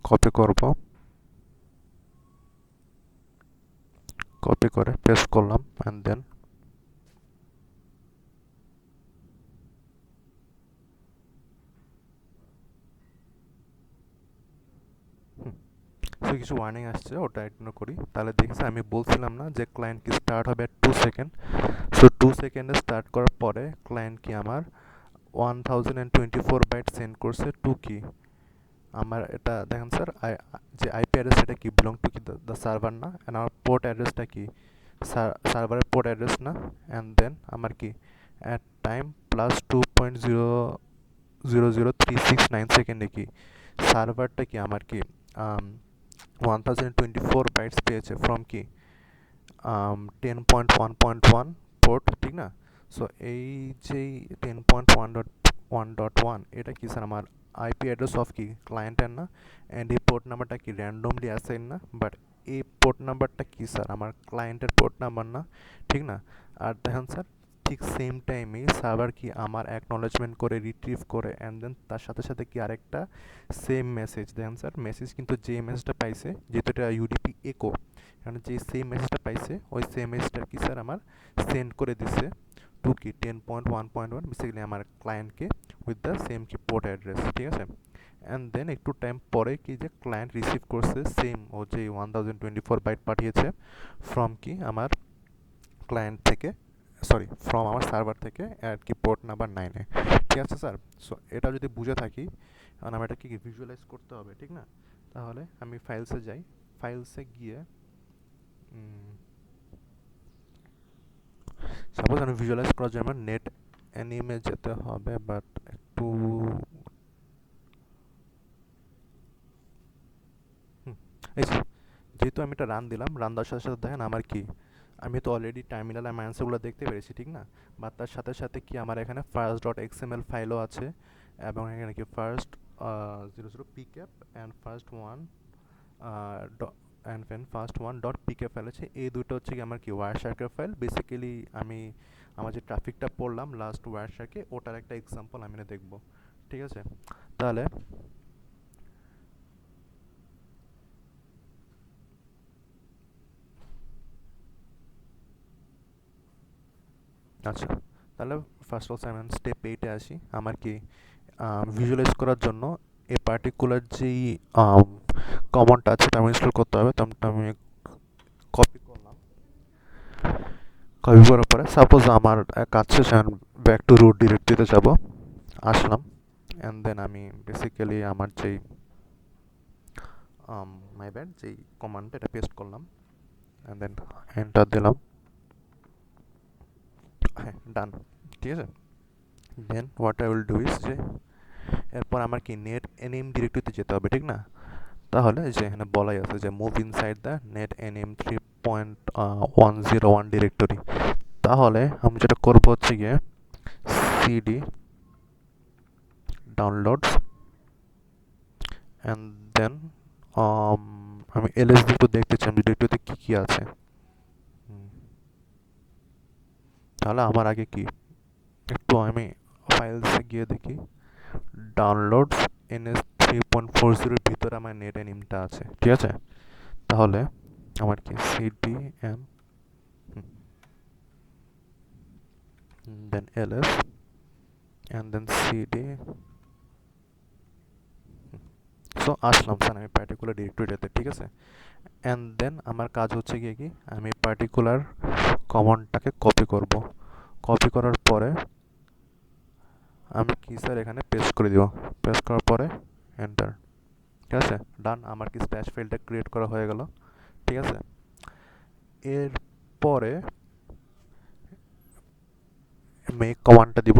কপি করব, কপি করে পেস্ট করলাম অ্যান্ড দেন সো কিছু ওয়ার্নিং আসছে, ওটা ইগনোর করি। তাহলে দেখছি আমি বলছিলাম না যে ক্লায়েন্ট কি স্টার্ট হবে 2 সেকেন্ড, সো 2 সেকেন্ডে স্টার্ট করার পরে ক্লায়েন্ট কি আমার 1024 বাইট সেন্ড করছে টু কি আমার এটা দেখেন স্যার যে আইপি অ্যাড্রেস এটা কি বিলং টু কি দ্য সার্ভার না, অ্যান্ড আমার পোর্ট অ্যাড্রেসটা কি সার্ভারের পোর্ট অ্যাড্রেস না, অ্যান্ড দেন আমার কি অ্যাট টাইম প্লাস 2.000369 সেকেন্ডে কি সার্ভারটা কি আমার কি 1024 বাইটস পেয়েছে ফ্রম কি 10.1.1 পোর্ট, ঠিক না? সো এই যেই 10.1.1.1 এটা কি স্যার আমার আইপি অ্যাড্রেস অফ কি ক্লায়েন্টের না, অ্যান্ড এই পোর্ট নাম্বারটা কি র্যান্ডমলি অ্যাসাইন না, বাট এই পোর্ট নাম্বারটা কি স্যার আমার ক্লায়েন্টের পোর্ট নাম্বার না, ঠিক না? আর দেখেন স্যার, ঠিক সেম টাইমেই সার্ভার কি আমার অ্যাকনলেজমেন্ট করে রিট্রিভ করে অ্যান্ড দেন তার সাথে সাথে কি আরেকটা সেম মেসেজ দেন স্যার, মেসেজ কিন্তু যে মেসেজটা পাইছে যেহেতু এটা ইউডিপি একো, কারণ যে সেম মেসেজটা পাইছে ওই সেম মেসেজটা কি স্যার আমার সেন্ড করে দিছে টু কি 10.1.1 বেসিক্যালি আমার ক্লায়েন্টকে উইথ দ্য সেম কি পোর্ট অ্যাড্রেস, ঠিক আছে? অ্যান্ড দেন একটু টাইম পরে কি যে ক্লায়েন্ট রিসিভ করছে সেম ও যে 1024 বাইট পাঠিয়েছে ফ্রম কি আমার ক্লায়েন্ট থেকে, সরি ফ্রম আমার সার্ভার থেকে অ্যাট কি পোর্ট নাম্বার 9-এ, ঠিক আছে স্যার? সো এটা যদি বুঝে থাকি, কারণ আমার এটা কি ভিজুয়ালাইজ করতে হবে, ঠিক না? তাহলে আমি ফাইলসে যাই, ফাইলসে গিয়ে সাপোজ আমি ভিজুয়ালাইজ করার জন্য আমার নেট অ্যানিমে যেতে হবে, বাট একটু এই যে যেহেতু আমি এটা রান দিলাম, রান দেওয়ার সাথে সাথে দেখেন আমার কি আমি তো অলরেডি টার্মিনালে আমার অ্যান্সারগুলো দেখতে পেরেছি, ঠিক না? বা তার সাথে সাথে কি আমার এখানে ফার্স্ট ডট এক্সএমএল ফাইলও আছে, এবং এখানে কি first 00 pcap and first one and first one dot PK file আছে, এই দুটো হচ্ছে কি আমার কি ওয়ার শার্কের ফাইল। বেসিক্যালি আমি আমার যে ট্রাফিকটা পড়লাম লাস্ট ওয়ার শার্কে ওটার একটা এক্সাম্পল আমি দেখব, ঠিক আছে? তাহলে আচ্ছা, তাহলে ফার্স্ট অফ আমি স্টেপ 8-এ আসি। আমার কি ভিজুয়ালাইজ করার জন্য এই পার্টিকুলার যেই কমনটা আছে এটা আমি ইনস্টল করতে হবে, তো আমি কপি করলাম। কপি করার পরে সাপোজ আমার কাজ শেষ, আমি ব্যাক টু রুট ডিরেক্টরিতে যাব, আসলাম, অ্যান্ড দেন আমি বেসিক্যালি আমার যেই মাই ব্যাড যেই কমান্ডটা এটা পেস্ট করলাম, অ্যান্ড দেন এন্টার দিলাম, হ্যাঁ ডান, ঠিক আছে? Then what I will do is যে এরপর আমার কি নেট এনএম ডিরেক্টরিতে যেতে হবে, ঠিক না? তাহলে যে এখানে বলাই আছে যে move inside the net NM 3.101 directory, তাহলে আমি যেটা করবো হচ্ছে গিয়ে সিডি ডাউনলোডস অ্যান্ড দেন আমি এলএস দিয়ে একটু দেখতে চাই ডিরেক্টরিতে কী কী আছে। তাহলে আমার আগে কি একটু আমি ফাইলসে গিয়ে দেখি ডাউনলোডস এনএস 3.40 ভিতরে আমার নেট এনএমটা আছে, ঠিক আছে? তাহলে আমার কি CD M then LS and then CD, so আসলাম স্যার আমি পার্টিকুলার ডিরেক্টরিটাতে, ঠিক আছে? অ্যান্ড দেন আমার কাজ হচ্ছে গিয়ে কি আমি পার্টিকুলার কমান্ডটাকে কপি করব, কপি করার পরে আমি কি স্যার এখানে পেস্ট করে দিব, পেস্ট করার পরে এন্টার, ঠিক আছে? ডান, আমার কি স্প্ল্যাশ ফাইলটা ক্রিয়েট করা হয়ে গেল, ঠিক আছে? এরপরে মেক কমান্ডটা দিব,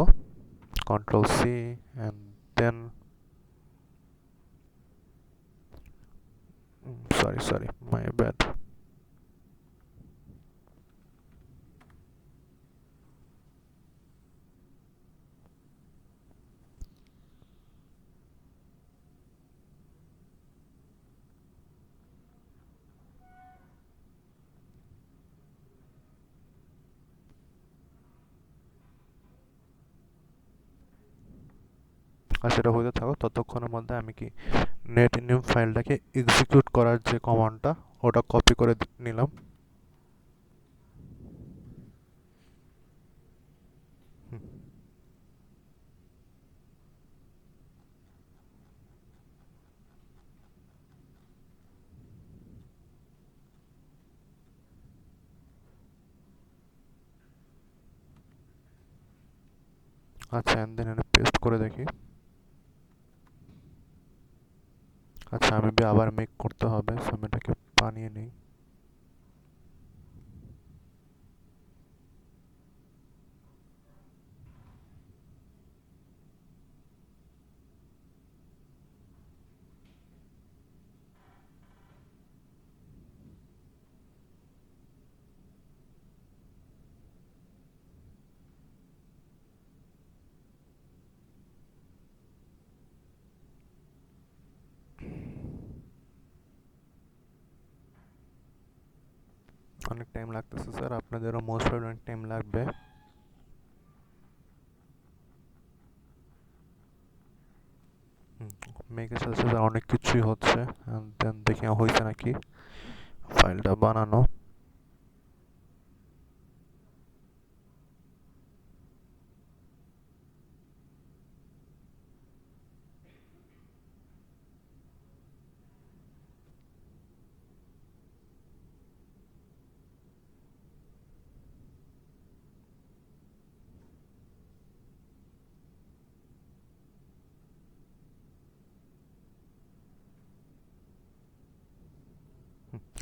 control C and then sorry my bad, আর সেটা হতে থাকো, ততক্ষণের মধ্যে আমি কি নেট নিউ ফাইলটাকে এক্সিকিউট করার যে কমান্ডটা ওটা কপি করে নিলাম। আচ্ছা, অ্যান্ড দেন এটা পেস্ট করে দেখি। আচ্ছা, আমি আবার মেক করতে হবে, সো আমি এটাকে বানিয়ে নিই। অনেক টাইম লাগতেছে স্যার, আপনাদেরও মোস্ট অনেক টাইম লাগবে। মেঘের সাথে সাথে অনেক কিছুই হচ্ছে, দেন দেখি হয়েছে নাকি ফাইলটা বানানো।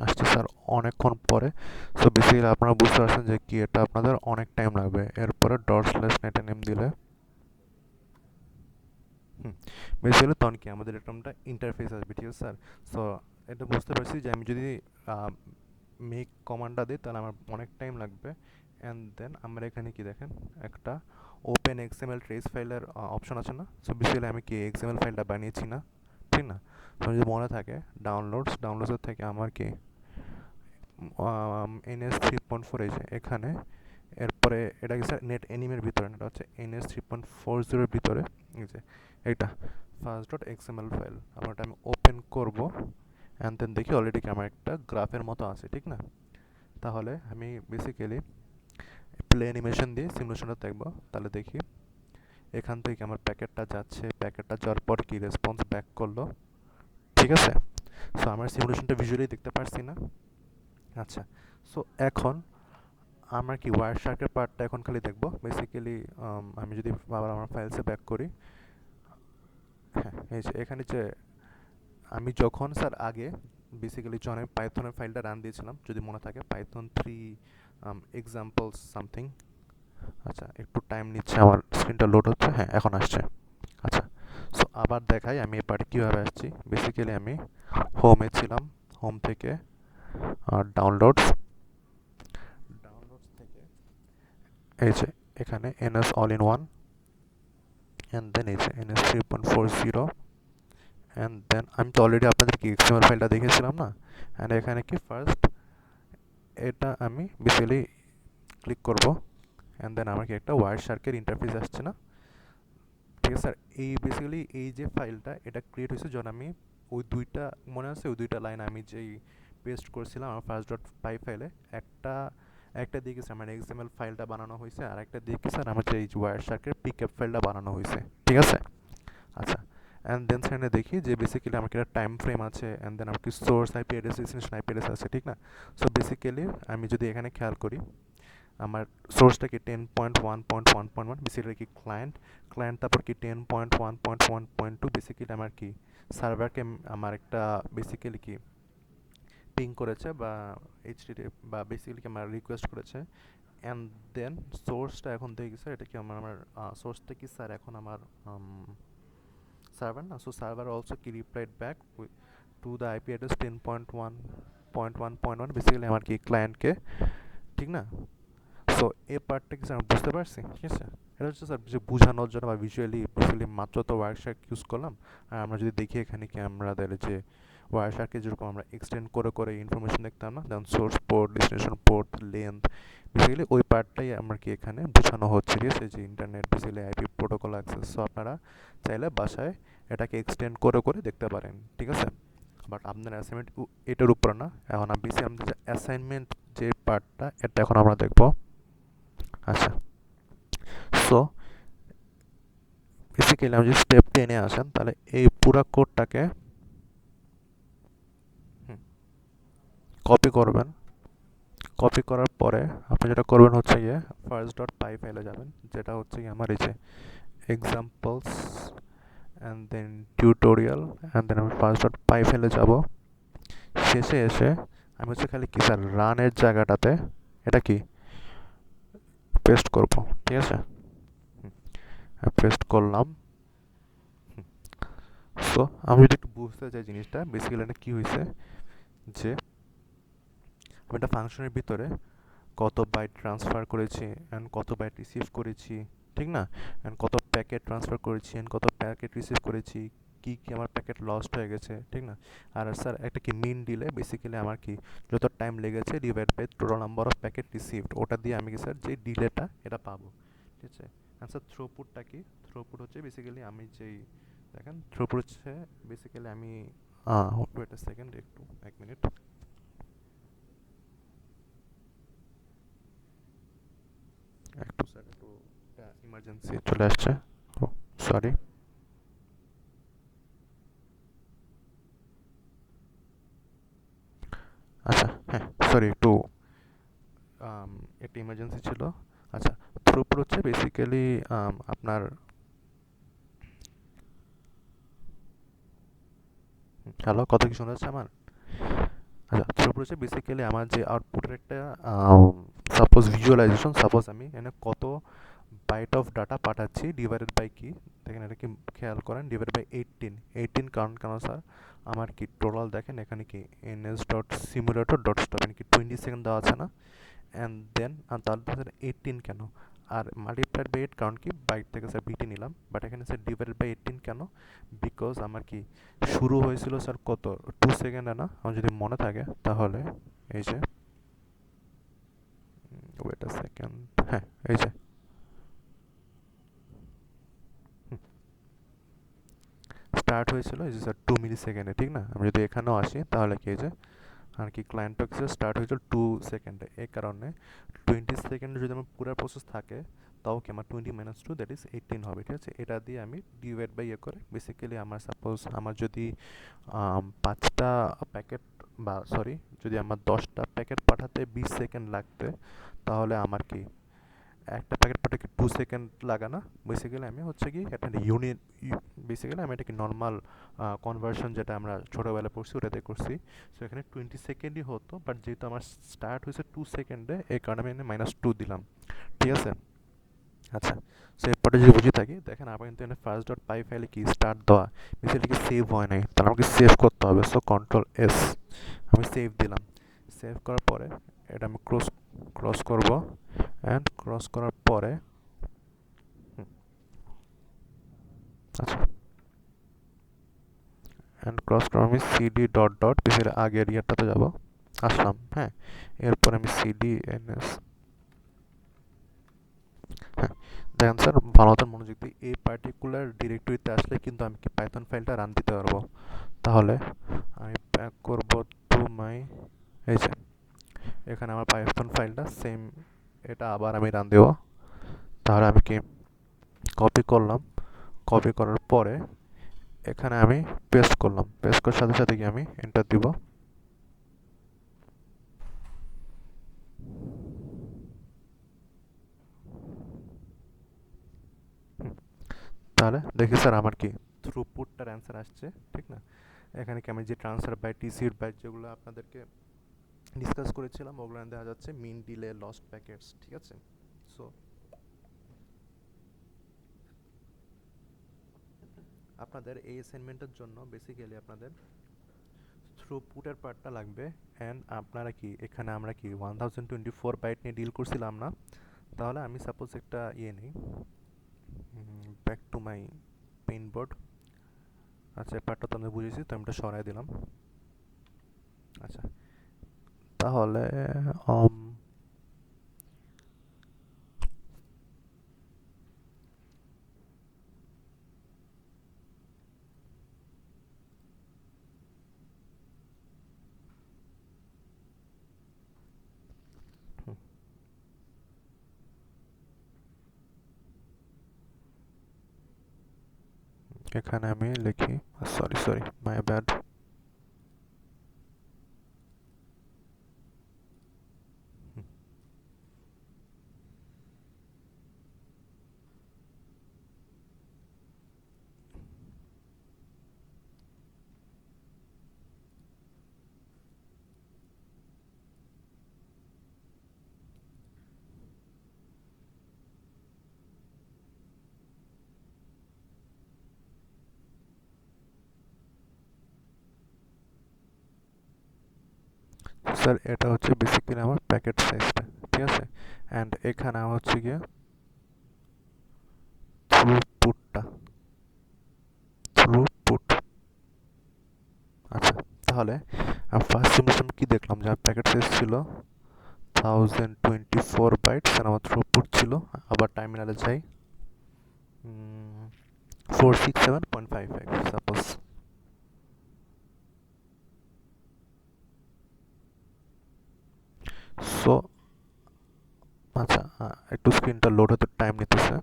আসছে স্যার অনেকক্ষণ পরে। সো বেসিক্যালি আপনারা বুঝতে পারছেন যে কি এটা আপনাদের অনেক টাইম লাগবে। এরপরে ডট স্ল্যাশ নেট নেম দিলে বেসিক্যালি তখন কি আমাদের এরকমটা ইন্টারফেস আসবে, ঠিক আছে স্যার। সো এটা বুঝতে পারছি যে আমি যদি মেক কমান্ডটা দিই তাহলে আমার অনেক টাইম লাগবে। অ্যান্ড দেন আমরা এখানে কি দেখেন একটা ওপেন এক্সএমএল ট্রেস ফাইলের অপশন আছে না। সো বেসিক্যালি আমি কি এক্সএমএল ফাইলটা বানিয়েছি না, ঠিক না। তো যদি মনে থাকে ডাউনলোডসের থেকে আমার কি NS 3.4 এই যে এখানে, এরপরে এটা কি স্যার নেট এনিমের ভিতরে, এটা হচ্ছে NS 3.40 ভিতরে এই যে এটা ফার্স্ট ডট এক্সএমএল ফাইল। আবার এটা আমি ওপেন করব অ্যান্ড দেন দেখি অলরেডি কি আমার একটা গ্রাফের মতো আছে, ঠিক না। তাহলে আমি বেসিক্যালি প্লে অ্যানিমেশন দিয়ে সিমুলেশনটা দেখবো, তাহলে দেখি এখান থেকে আমার প্যাকেটটা যাচ্ছে, প্যাকেটটা যাওয়ার পর কি রেসপন্স ব্যাক করলো, ঠিক আছে। সো আমার সিমুলেশনটা ভিজুয়ালি দেখতে পারছি না। আচ্ছা, সো এখন আমরা কি ওয়ার শার্কের পার্টটা এখন খালি দেখবো বেসিক্যালি। আমি যদি আবার আমার ফাইলসে ব্যাক করি, হ্যাঁ এই যে এখানে যে আমি যখন স্যার আগে বেসিক্যালি যখন আমি পাইথনের ফাইলটা রান দিয়েছিলাম, যদি মনে থাকে Python 3 এক্সাম্পলস সামথিং। আচ্ছা একটু টাইম নিচ্ছে, আমার স্ক্রিনটা লোড হচ্ছে, হ্যাঁ এখন আসছে। আচ্ছা, সো আবার দেখাই আমি এই পার্টে কীভাবে আসছি। বেসিক্যালি আমি হোমে ছিলাম, হোম থেকে ডাউনলোডস ডাউনলোডস থেকে এই যে এখানে NS all in one, and then এই যে NS 3.40, অ্যান্ড দেন আমি তো অলরেডি আপনাদেরকে এক্সএমএল ফাইলটা দেখেছিলাম না। অ্যান্ড এখানে কি ফার্স্ট এটা আমি বেসিক্যালি ক্লিক করব, অ্যান্ড দেন আমার কি একটা ওয়ার শার্কের ইন্টারফেস আসছে না, ঠিক আছে স্যার। এই বেসিক্যালি এই যে ফাইলটা এটা ক্রিয়েট হয়েছে যখন আমি ওই দুইটা, মনে আছে ওই দুইটা লাইন আমি যেই পেস্ট করেছিলাম আমার ফার্স্ট ডট পাই ফাইলে, একটা একটা দিয়ে কি স্যার আমার এক্সএমএল ফাইলটা বানানো হয়েছে, আর একটা দিয়ে কি স্যার আমার যে এই ওয়ার শার্কের পিকআপ ফাইলটা বানানো হয়েছে, ঠিক আছে। আচ্ছা, অ্যান্ড দেন সেখানে দেখি যে বেসিক্যালি আমার একটা টাইম ফ্রেম আছে, অ্যান্ড দেন আমার কি source IP address, destination IP address আছে, ঠিক না। সো বেসিক্যালি আমি যদি এখানে খেয়াল করি আমার সোর্সটা কি 10.1.1.1, বেসিক্যালি কি ক্লায়েন্ট, তারপর কি 10.1.1.2, বেসিক্যালি আমার কি সার্ভারকে আমার একটা বেসিক্যালি কি পিং করেছে বা এইচটিটি বা বেসিক্যালি কি আমার রিকোয়েস্ট করেছে। অ্যান্ড দেন সোর্সটা এখন দেখি স্যার এটা কি আমার সোর্সটা কি স্যার এখন আমার সার্ভার না। সো সার্ভার অলসো কি replied back to the IP address 10.1.1.1, basically আমার কি ক্লায়েন্টকে, ঠিক না। সো এই পার্টটা কি স্যার আমি বুঝতে পারছি, ঠিক আছে। এটা হচ্ছে স্যার যে বোঝানোর জন্য বা ভিজুয়ালি বেসিক্যালি মাত্র তো ওয়ার্কশার্ক ইউজ করলাম। আর আমরা যদি দেখি এখানে কি আমাদের যে ওয়ার্কশার্কে যেরকম আমরা এক্সটেন্ড করে করে ইনফরমেশন দেখতাম না, যেমন source port, destination port, length, basically ওই পার্টটাই আমার কি এখানে বোঝানো হচ্ছে, ঠিক আছে, যে internet basically IP protocol access. So আপনারা চাইলে বাসায় এটাকে এক্সটেন্ড করে করে দেখতে পারেন, ঠিক আছে। বাট আপনার অ্যাসাইনমেন্ট এটার উপর না। এখন আমি বেশি আমাদের যে অ্যাসাইনমেন্ট যে পার্টটা এটা এখন আমরা দেখবো। আচ্ছা, সো বেসিক্যালি আমি যদি স্টেপ 10-এ আসেন তাহলে এই পুরো কোডটাকে কপি করবেন। কপি করার পরে আপনি যেটা করবেন হচ্ছে গিয়ে ফার্স্ট ডট পাই ফাইলে যাবেন, যেটা হচ্ছে গিয়ে আমার এই যে examples and then tutorial, and then আমি ফার্স্ট ডট পাই ফাইলে যাব। শেষে এসে আমি হচ্ছে খালি কি স্যার রানের জায়গাটাতে এটা কি পেস্ট করব, ঠিক আছে। পেস্ট করলাম। সো আমি যদি একটু বুঝতে চাই জিনিসটা বেসিক্যালি এটা কী হয়েছে, যে আমি একটা ফাংশনের ভিতরে কত বাইট ট্রান্সফার করেছি অ্যান্ড কত বাইট রিসিভ করেছি, ঠিক না। অ্যান্ড কত প্যাকেট ট্রান্সফার করেছি অ্যান্ড কত প্যাকেট রিসিভ করেছি, কী কী আমার প্যাকেট লস্ট হয়ে গেছে, ঠিক না? আর স্যার একটা কি মিন দিলে বেসিক্যালি আমার কি যত টাইম লেগেছে divide by total number of packet received, ওটা দিয়ে আমি কি স্যার যে ডিলেটা এটা পাবো, ঠিক আছে? অ্যান্ড স্যার থ্রুপুটটা কি? থ্রুপুট হচ্ছে বেসিক্যালি আমি যেই দেখেন থ্রুপুট হচ্ছে বেসিক্যালি আমি ওয়েট আ সেকেন্ড, একটু 1 মিনিট। একটু স্যার একটু ইমার্জেন্সি চলে আসছে, ও সরি। আচ্ছা, হ্যাঁ, সরি একটু একটা ইমার্জেন্সি ছিল। আচ্ছা, থ্রুপুট হচ্ছে বেসিক্যালি আপনার হ্যালো, কথা কি শোনা যাচ্ছে আমার? আচ্ছা, থ্রুপুট হচ্ছে বেসিক্যালি আমার যে আউটপুটের একটা সাপোজ ভিজুয়ালাইজেশন, সাপোজ আমি এখানে কত বাইট অফ ডাটা পাঠাচ্ছি ডিভাইডেড বাই কি, দেখেন এটা কি খেয়াল করেন, ডিভাইড বাই 18 কারণ কেন স্যার আমার কি টোটাল দেখেন এখানে কি NS dot simulator dot stop এখানে কি 20 সেকেন্ড দেওয়া আছে না, অ্যান্ড দেন তার 18 কেন, আর মাল্টিপ্লাইড বাই 8 কারণ কি বাইট থেকে স্যার বিটি নিলাম, বাট এখানে স্যার ডিভাইডেড বাই 18 কেন, বিকজ আমার কি শুরু হয়েছিল স্যার কত 2 সেকেন্ডে না, আমার যদি মনে থাকে তাহলে এই যে ওয়েট আ সেকেন্ড, হ্যাঁ এই যে স্টার্ট হয়েছিল এই যে স্যার 2 মিলি সেকেন্ডে, ঠিক না? আমি যদি এখানেও আসি তাহলে কি এই যে আর কি ক্লায়েন্ট কিছু স্টার্ট হয়েছিল 2 সেকেন্ডে, এই কারণে 20 সেকেন্ডে যদি আমার পুরো প্রসেস থাকে তাও কি আমার 20 - 2 দ্যাট ইজ 18 হবে, ঠিক আছে? এটা দিয়ে আমি ডিভাইড বাই করে বেসিক্যালি আমার সাপোজ আমার যদি 5টা প্যাকেট বা সরি যদি আমার 10টা প্যাকেট পাঠাতে 20 সেকেন্ড লাগতে, তাহলে আমার কি একটা প্যাকেট পাঠাতে 2 সেকেন্ড লাগে না, বেসিক্যালি আমি হচ্ছে কি একটা ইউনিট, বেসিক্যালি আমি এটাকে নর্মাল কনভার্সন যেটা আমরা ছোটোবেলায় পড়ছি ওটাতে করছি। সো এখানে 20 সেকেন্ডই হতো, বাট যেহেতু আমার স্টার্ট হয়েছে 2 সেকেন্ডে এই কারণে আমি এখানে -2 দিলাম, ঠিক আছে? আচ্ছা, সো এরপরে যদি বুঝে থাকি দেখেন আবার কিন্তু এখানে ফার্স্ট ডট পাই ফাইলে কি স্টার্ট দেওয়া, বেসিক্যালি কি সেভ হয় নাই, তাহলে আমাকে সেভ করতে হবে। সো কন্ট্রোল S, আমি সেভ দিলাম। সেভ করার পরে এটা আমি ক্রস ক্রস করব, অ্যান্ড ক্রস করার পরে আচ্ছা, অ্যান্ড ক্রস করে আমি সিডি ডট ডট পিসের আগের ইয়ারটাতে যাব, আসলাম, হ্যাঁ। এরপর আমি CDNS, হ্যাঁ, দেখেন স্যার ভালো মতন মনোযোগ দিই, এই পার্টিকুলার ডিরেক্টরিতে আসলে কিন্তু আমি কি পাইথন ফাইলটা রান দিতে পারবো। তাহলে আমি ব্যাক করব টু মাই, এই যে এখানে আমার পাইথন ফাইলটা সেম, এটা আবার আমি রান দেব। তাহলে আমি কি কপি করলাম, কপি করার পরে এখানে আমি পেস্ট করলাম, পেস্ট করার সাথে সাথে কি আমি এন্টার দিব। তাহলে দেখি স্যার আমার কি থ্রুপুটটার অ্যান্সার আসছে, ঠিক না? এখানে কি আমি যে ট্রান্সফার বাইট রিসিভড বাইট যেগুলো আপনাদেরকে ডিসকাস করেছিলাম ওগুলো দেখা যাচ্ছে মিন ডিলে লস্ট প্যাকেটস, ঠিক আছে? সো আপনাদের এই অ্যাসাইনমেন্টের জন্য বেসিক্যালি আপনাদের থ্রুপুটের পার্টটা লাগবে, অ্যান্ড আপনারা কি এখানে আমরা কি 1024 বাইট নিয়ে ডিল করছিলাম না? তাহলে আমি সাপোজ একটা ইয়ে নিই, back to my pain board. আচ্ছা, এই পার্টটা তো আমি বুঝেছি, তো আমি এটা সরাই দিলাম। আচ্ছা, তাহলে um, এখানে আমি লিখি, sorry sorry my bad. Sir এটা হচ্ছে বেসিক্যালি আমার প্যাকেট সাইজটা, ঠিক আছে? অ্যান্ড এখানে আমার হচ্ছে গিয়ে থ্রুপুটটা, থ্রুপুট, তাহলে ফার্স্ট সিমুলেশন কি দেখলাম যে প্যাকেট সাইজ ছিল 1024 বাইটস আর আমার থ্রুপুট ছিল, আবার টার্মিনালে যাই, 467.55 সাপোজ। সো আচ্ছা, একটু স্ক্রিনটা লোড হতে টাইম নিতেছে।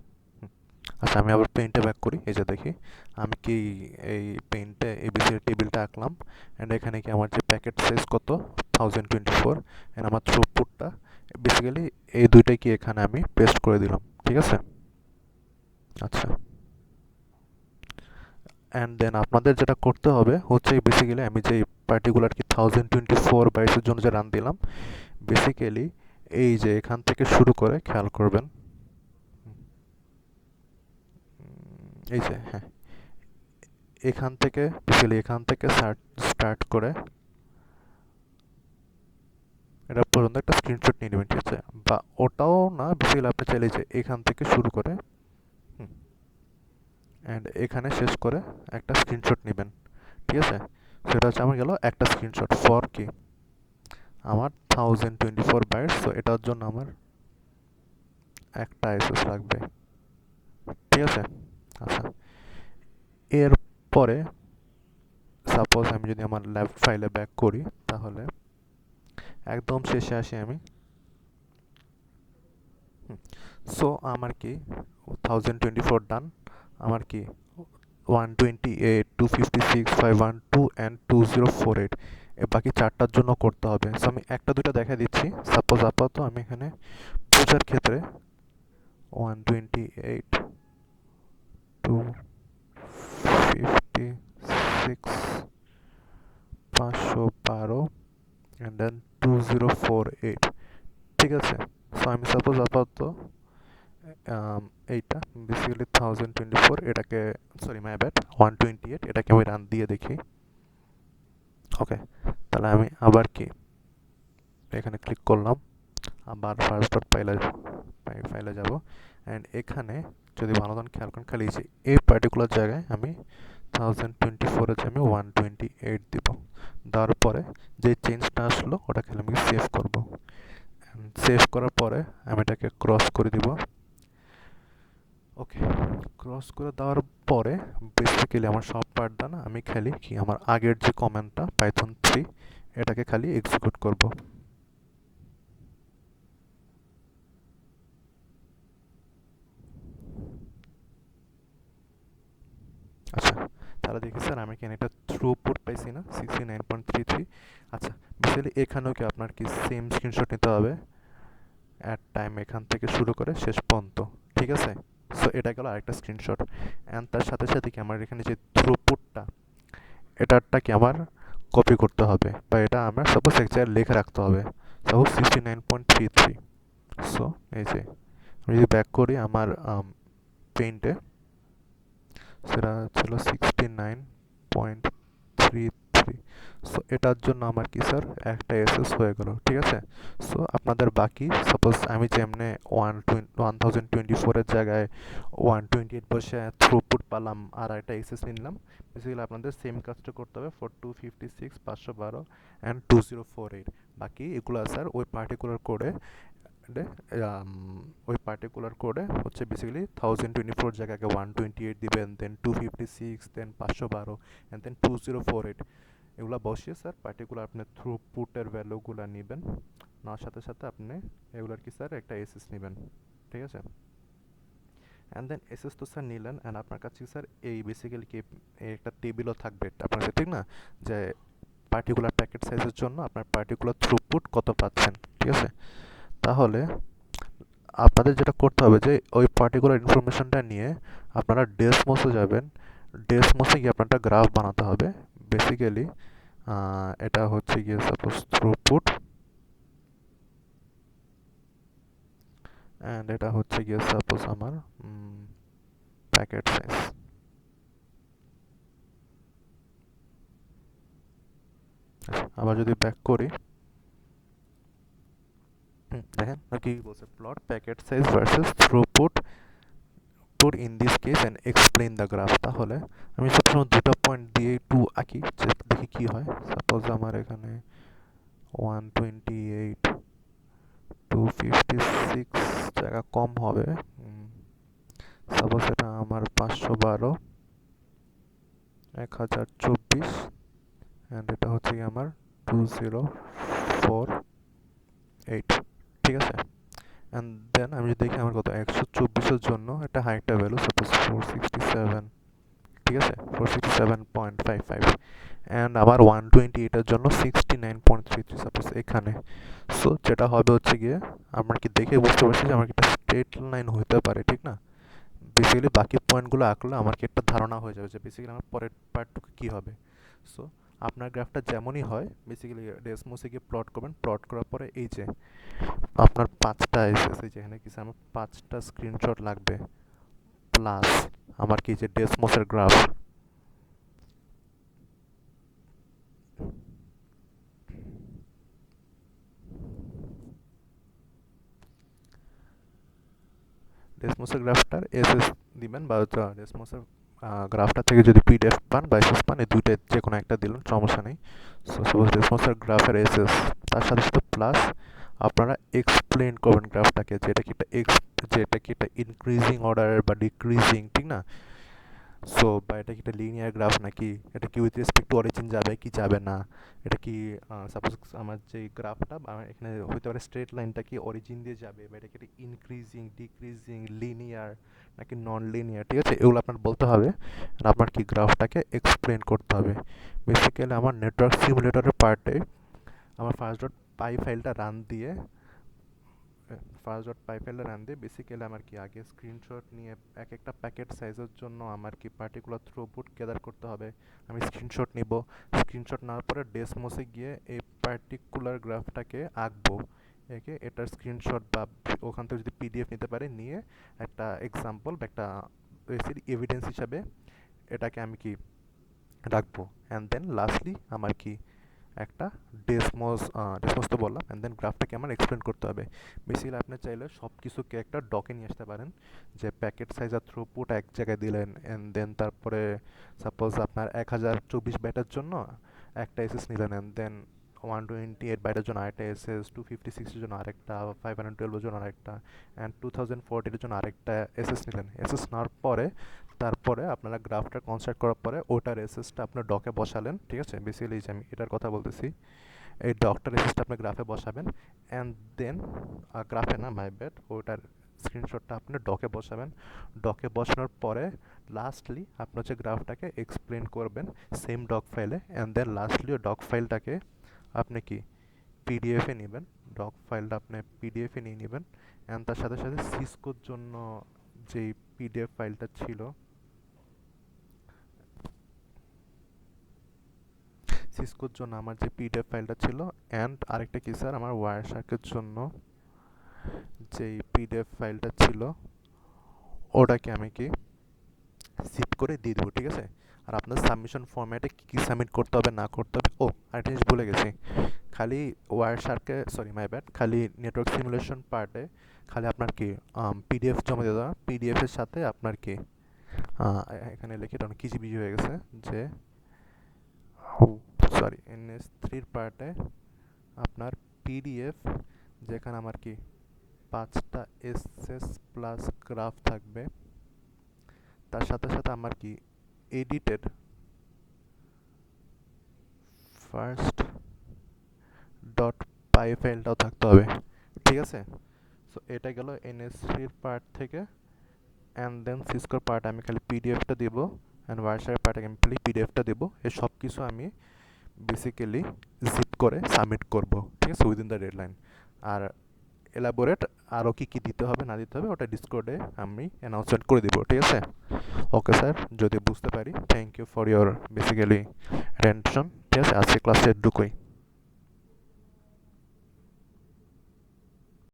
আচ্ছা, আমি আবার পেইন্টে ব্যাক করি। এই যে দেখি আমি কি এই পেইন্টে এবিসি টেবিলটা আঁকলাম, অ্যান্ড এখানে কি আমার যে প্যাকেট সাইজ কত 1024, অ্যান্ড আমার থ্রুপুটটা বেসিক্যালি এই দুইটাই কি এখানে আমি পেস্ট করে দিলাম, ঠিক আছে। আচ্ছা, অ্যান্ড দেন আপনাদের যেটা করতে হবে হচ্ছে বেসিক্যালি আমি যে পার্টিকুলার কি 1024 বাইটসের জন্য যে রান দিলাম, বেসিক্যালি এই যে এখান থেকে শুরু করে খেয়াল করবেন, এই যে হ্যাঁ, এখান থেকে বেসিক্যালি এখান থেকে স্টার্ট করে এটা পর্যন্ত একটা স্ক্রিনশট নিয়ে নেবেন, ঠিক আছে। বা ওটাও না, বেসিক্যালি আপনি চাইলে যে এখান থেকে শুরু করে অ্যান্ড এখানে শেষ করে একটা স্ক্রিনশট নেবেন, ঠিক আছে। সেটা হচ্ছে আমার গেল একটা স্ক্রিনশট ফর কি আমার 1024 বাইটস, তো এটার জন্য আমার একটা এসএস লাগবে, ঠিক আছে। আচ্ছা, এরপরে সাপোজ আমি যদি আমার ল্যাব ফাইলে ব্যাক করি, তাহলে একদম শেষে আসি আমি। সো আমার কি 1024 ডান, আমার কি 128, 256, 512 অ্যান্ড 2048 বাকি চারটার জন্য করতে হবে। সো আমি একটা দুইটা দেখা দিচ্ছি। সাপোজ আপাতত আমি এখানে বোঝার ক্ষেত্রে 128, 256, 512 অ্যান্ড দেন 2048, ঠিক আছে। সো আমি সাপোজ আপাতত এইটা বেসিক্যালি 1024, এটাকে সরি মাই ব্যাড 128, এটাকে আমি রান দিয়ে দেখি। ওকে, তাহলে আমি আবার কি এখানে ক্লিক করলাম, আবার ফার্স্ট ডট ফাইলে যাব, অ্যান্ড এখানে যদি ভালো ধরুন খেয়াল করেন, খালি যে এই পার্টিকুলার জায়গায় আমি 1024-এর যে আমি 128 দিব, দেওয়ার পরে যে চেঞ্জটা আসলো ওটা খালি আমি সেভ করব। সেভ করার পরে আমি এটাকে ক্রস করে দিব। ওকে, ক্রস করে দেওয়ার পরে বেসিক্যালি আমার সব পার্ট ডান। আমি খালি কি আমার আগের যে কমান্ডটা পাইথন 3, এটাকে খালি এক্সিকিউট করব। আচ্ছা, তাহলে দেখি স্যার আমি কি এটা থ্রুপুট পাইছি না 69.33। আচ্ছা, বেসিক্যালি এখানেও কি আপনার কি সেম স্ক্রিনশট নিতে হবে অ্যাট টাইম এখান থেকে শুরু করে শেষ পর্যন্ত, ঠিক আছে। সো এটা গেল আরেকটা স্ক্রিনশট, অ্যান্ড তার সাথে সাথে কি আমার এখানে যে থ্রুপুটটা, এটারটা কি আমার কপি করতে হবে, বা এটা আমার সাপোজ এক জায়গায় লিখে রাখতে হবে, সাপোজ 69.33। সো এই যে আমি যদি ব্যাক করি আমার পেইন্টে, সেটা ছিল 69.33। সো এটার জন্য আমার কি স্যার একটা এসএস হয়ে গেল, ঠিক আছে। সো আপনাদের বাকি সাপোজ আমি যেমনে 1024-এর জায়গায় 128 বসে থ্রুপুট পালাম আর একটা এসএস নিলাম, বেসিক্যালি আপনাদের সেম কাজটা করতে হবে ফর 256, 512 অ্যান্ড 2048। বাকি এগুলো স্যার ওই পার্টিকুলার কোডে, ওই পার্টিকুলার কোডে হচ্ছে বেসিক্যালি 1024 জায়গাকে 128 দিবেন, দেন 256, দেন 512 অ্যান্ড দেন 2048, এগুলো বসিয়ে স্যার পার্টিকুলার আপনি থ্রুপুটের ভ্যালুগুলো নেবেন, নেওয়ার সাথে সাথে আপনি এগুলার কি স্যার একটা এসএস নেবেন, ঠিক আছে। অ্যান্ড দেন এসএস তো স্যার নিলেন, অ্যান্ড আপনার কাছে স্যার এই বেসিক্যালি কি একটা টেবিলও থাকবে আপনার কাছে, ঠিক না, যে পার্টিকুলার প্যাকেট সাইজের জন্য আপনার পার্টিকুলার থ্রুপুট কত পাচ্ছেন, ঠিক আছে। তাহলে আপনাদের যেটা করতে হবে যে ওই পার্টিকুলার ইনফরমেশনটা নিয়ে আপনারা ডেসমসে যাবেন। ডেসমসে গিয়ে আপনার একটা গ্রাফ বানাতে হবে বেসিক্যালি। এটা হচ্ছে গিয়ে সাপোজ থ্রুপুট, অ্যান্ড এটা হচ্ছে গিয়ে সাপোজ আমার প্যাকেট সাইজ। আবার যদি ব্যাক করি, দেখেন কি বলছে, plot packet size versus throughput explore in this case and explain the graph. তাহলে আমি সবসময় দুটো পয়েন্ট দিয়ে একটু আঁকি, যে দেখি কী হয়। সাপোজ আমার এখানে 128, 256 জায়গা কম হবে। সাপোজ এটা আমার 512, 1024, অ্যান্ড এটা হচ্ছে কি আমার 2048, ঠিক আছে। অ্যান্ড দেন আমি যদি দেখি আমার কত 124-এর জন্য একটা হাইটটা ভ্যালু সাপোজ 467, ঠিক আছে, 467.55, অ্যান্ড আবার 128-এর জন্য 69.33 সাপোজ এখানে। সো যেটা হবে হচ্ছে গিয়ে আমার কি দেখে বুঝতে পারছি যে আমার কি একটা স্ট্রেট লাইন হতে পারে, ঠিক না। বেসিক্যালি বাকি পয়েন্টগুলো আঁকলে আমার কি একটা ধারণা হয়ে যাবে যে বেসিক্যালি আমার পরের পার্টটুকু কী হবে। সো আপনার গ্রাফটা যেমনই হয় বেসিক্যালি ডেসমোসে গিয়ে প্লট করবেন। প্লট করার পরে এই যে আপনার 5টা এসেছে, যেখানে কিছু আমার 5টা স্ক্রিনশট লাগবে, প্লাস আমার কি যে ডেসমোসের গ্রাফ, ডেসমোসের গ্রাফটার এসএস দিবেন, বা ডেসমোসের গ্রাফটা থেকে যদি পিডিএফ পান বা এসএস পান, এই দুইটা যে কোনো একটা দিলেন, সমস্যা নেই। সো সাপোজ ডেসমোসের গ্রাফের এসএস, তার সাথে সাথে প্লাস আপনারা এক্সপ্লেন করবেন গ্রাফটাকে, যেটা কি একটা ইনক্রিজিং অর্ডারের বা ডিক্রিজিং, ঠিক না। সো বা এটা কি একটা লিনিয়ার গ্রাফ নাকি, এটা কি উইথ রেসপেক্ট টু অরিজিন যাবে কি যাবে না, এটা কি সাপোজ আমার যে গ্রাফটা এখানে হইতে পারে স্ট্রেট লাইনটা কি অরিজিন দিয়ে যাবে, বা এটা কি একটা ইনক্রিজিং ডিক্রিজিং লিনিয়ার নাকি নন লিনিয়ার, ঠিক আছে, এগুলো আপনার বলতে হবে। আর আপনার কি গ্রাফটাকে এক্সপ্লেন করতে হবে। বেসিক্যালি আমার নেটওয়ার্ক সিমুলেটরের পার্টে আমার ফার্স্ট.পাই ফাইলটা রান দিয়ে বেসিক্যালি আমার কি আগে স্ক্রিনশট নিয়ে এক একটা প্যাকেট সাইজের জন্য আমার কি পার্টিকুলার থ্রুপুট গ্যাদার করতে হবে। আমি স্ক্রিনশট নিব, স্ক্রিনশট নেওয়ার পরে ডেসমোসে গিয়ে এই পার্টিকুলার গ্রাফটাকে আঁকবো, একে এটার স্ক্রিনশট বা ওখান থেকে যদি পিডিএফ নিতে পারে নিয়ে একটা এক্সাম্পল বা একটা এভিডেন্স হিসাবে এটাকে আমি কি রাখবো। অ্যান্ড দেন লাস্টলি আমার কি একটা ডেসমোস তো বললাম, অ্যান্ড দেন গ্রাফটাকে আমার এক্সপ্লেন করতে হবে। বেসিক্যালি আপনি চাইলে সব কিছুকে একটা ডকে নিয়ে আসতে পারেন, যে প্যাকেট সাইজ আর থ্রুপুট এক জায়গায় দিলেন, অ্যান্ড দেন তারপরে সাপোজ আপনার 1024 বাইটের জন্য একটা এসএস নিলেন, অ্যান্ড দেন 128 বাইটের জন্য আরেকটা এসএস, 256-এর জন্য আরেকটা, 512-এর জন্য আরেকটা, অ্যান্ড 2040-এর জন্য আরেকটা এসএস নিলেন। এসএস নেওয়ার পরে তারপরে আপনারা গ্রাফটা কনস্ট্রাক্ট করার পরে ওটার এসএসটা আপনার ডকে বসালেন, ঠিক আছে। বেসিক্যালি যে আমি এটার কথা বলতেছি, এই ডকটার এসএসটা আপনি গ্রাফে বসাবেন, অ্যান্ড দেন গ্রাফে না, মাই ব্যাড, ওটার স্ক্রিনশটটা আপনি ডকে বসাবেন। ডকে বসানোর পরে লাস্টলি আপনি হচ্ছে গ্রাফটাকে এক্সপ্লেন করবেন সেম ডক ফাইলে, অ্যান্ড দেন লাস্টলি ওই ডক ফাইলটাকে আপনি কি পিডিএফে নেবেন। ডক ফাইলটা আপনি পিডিএফে নিয়ে নেবেন, অ্যান্ড তার সাথে সাথে সিসকোর জন্য যেই পিডিএফ ফাইলটা ছিল, সিসকোর জন্য আমার যে পিডিএফ ফাইলটা ছিল, অ্যান্ড আরেকটা কি স্যার, আমার ওয়ারশার্কের জন্য যেই পিডিএফ ফাইলটা ছিল ওটাকে আমি কি জিপ করে দিয়ে দেবো, ঠিক আছে। আর আপনার সাবমিশন ফরম্যাটে কী কী সাবমিট করতে হবে না করতে হবে, ও আরেকটা জিনিস ভুলে গেছি, খালি ওয়ারশার্কে, সরি মাই ব্যাড, খালি নেটওয়ার্ক সিমুলেশন পার্টে খালি আপনার কি পিডিএফ জমা দিয়ে দেওয়া, পিডিএফের সাথে আপনার কি এখানে লিখে এটা অনেক কিছু বিজি হয়ে গেছে, যে সরি NS3-র পার্টে আপনার পিডিএফ, যেখানে আমার কি 5টা এসএস প্লাস গ্রাফ থাকবে, তার সাথে সাথে আমার কি এডিটেড ফার্স্ট ডট পাই ফাইলটাও থাকতে হবে, ঠিক আছে। সো এটা গেল NS3-র পার্ট থেকে, অ্যান্ড দেন সিসকোর পার্ট আমি খালি পিডিএফটা দিব, অ্যান্ড ওয়ারশারের পার্টে আমি খালি পিডিএফটা দেবো। এই সব কিছু আমি বেসিক্যালি জিপ করে সাবমিট করব, ঠিক আছে, উইদিন দ্য ডেডলাইন। আর এলাবোরেট আরও কী কী দিতে হবে না দিতে হবে ওটা ডিসকর্ডে আমি অ্যানাউন্সমেন্ট করে দিব, ঠিক আছে। ওকে স্যার, যদি বুঝতে পারি, thank you for your basically attention, ঠিক আছে। আজকে ক্লাসে ঢুকোই।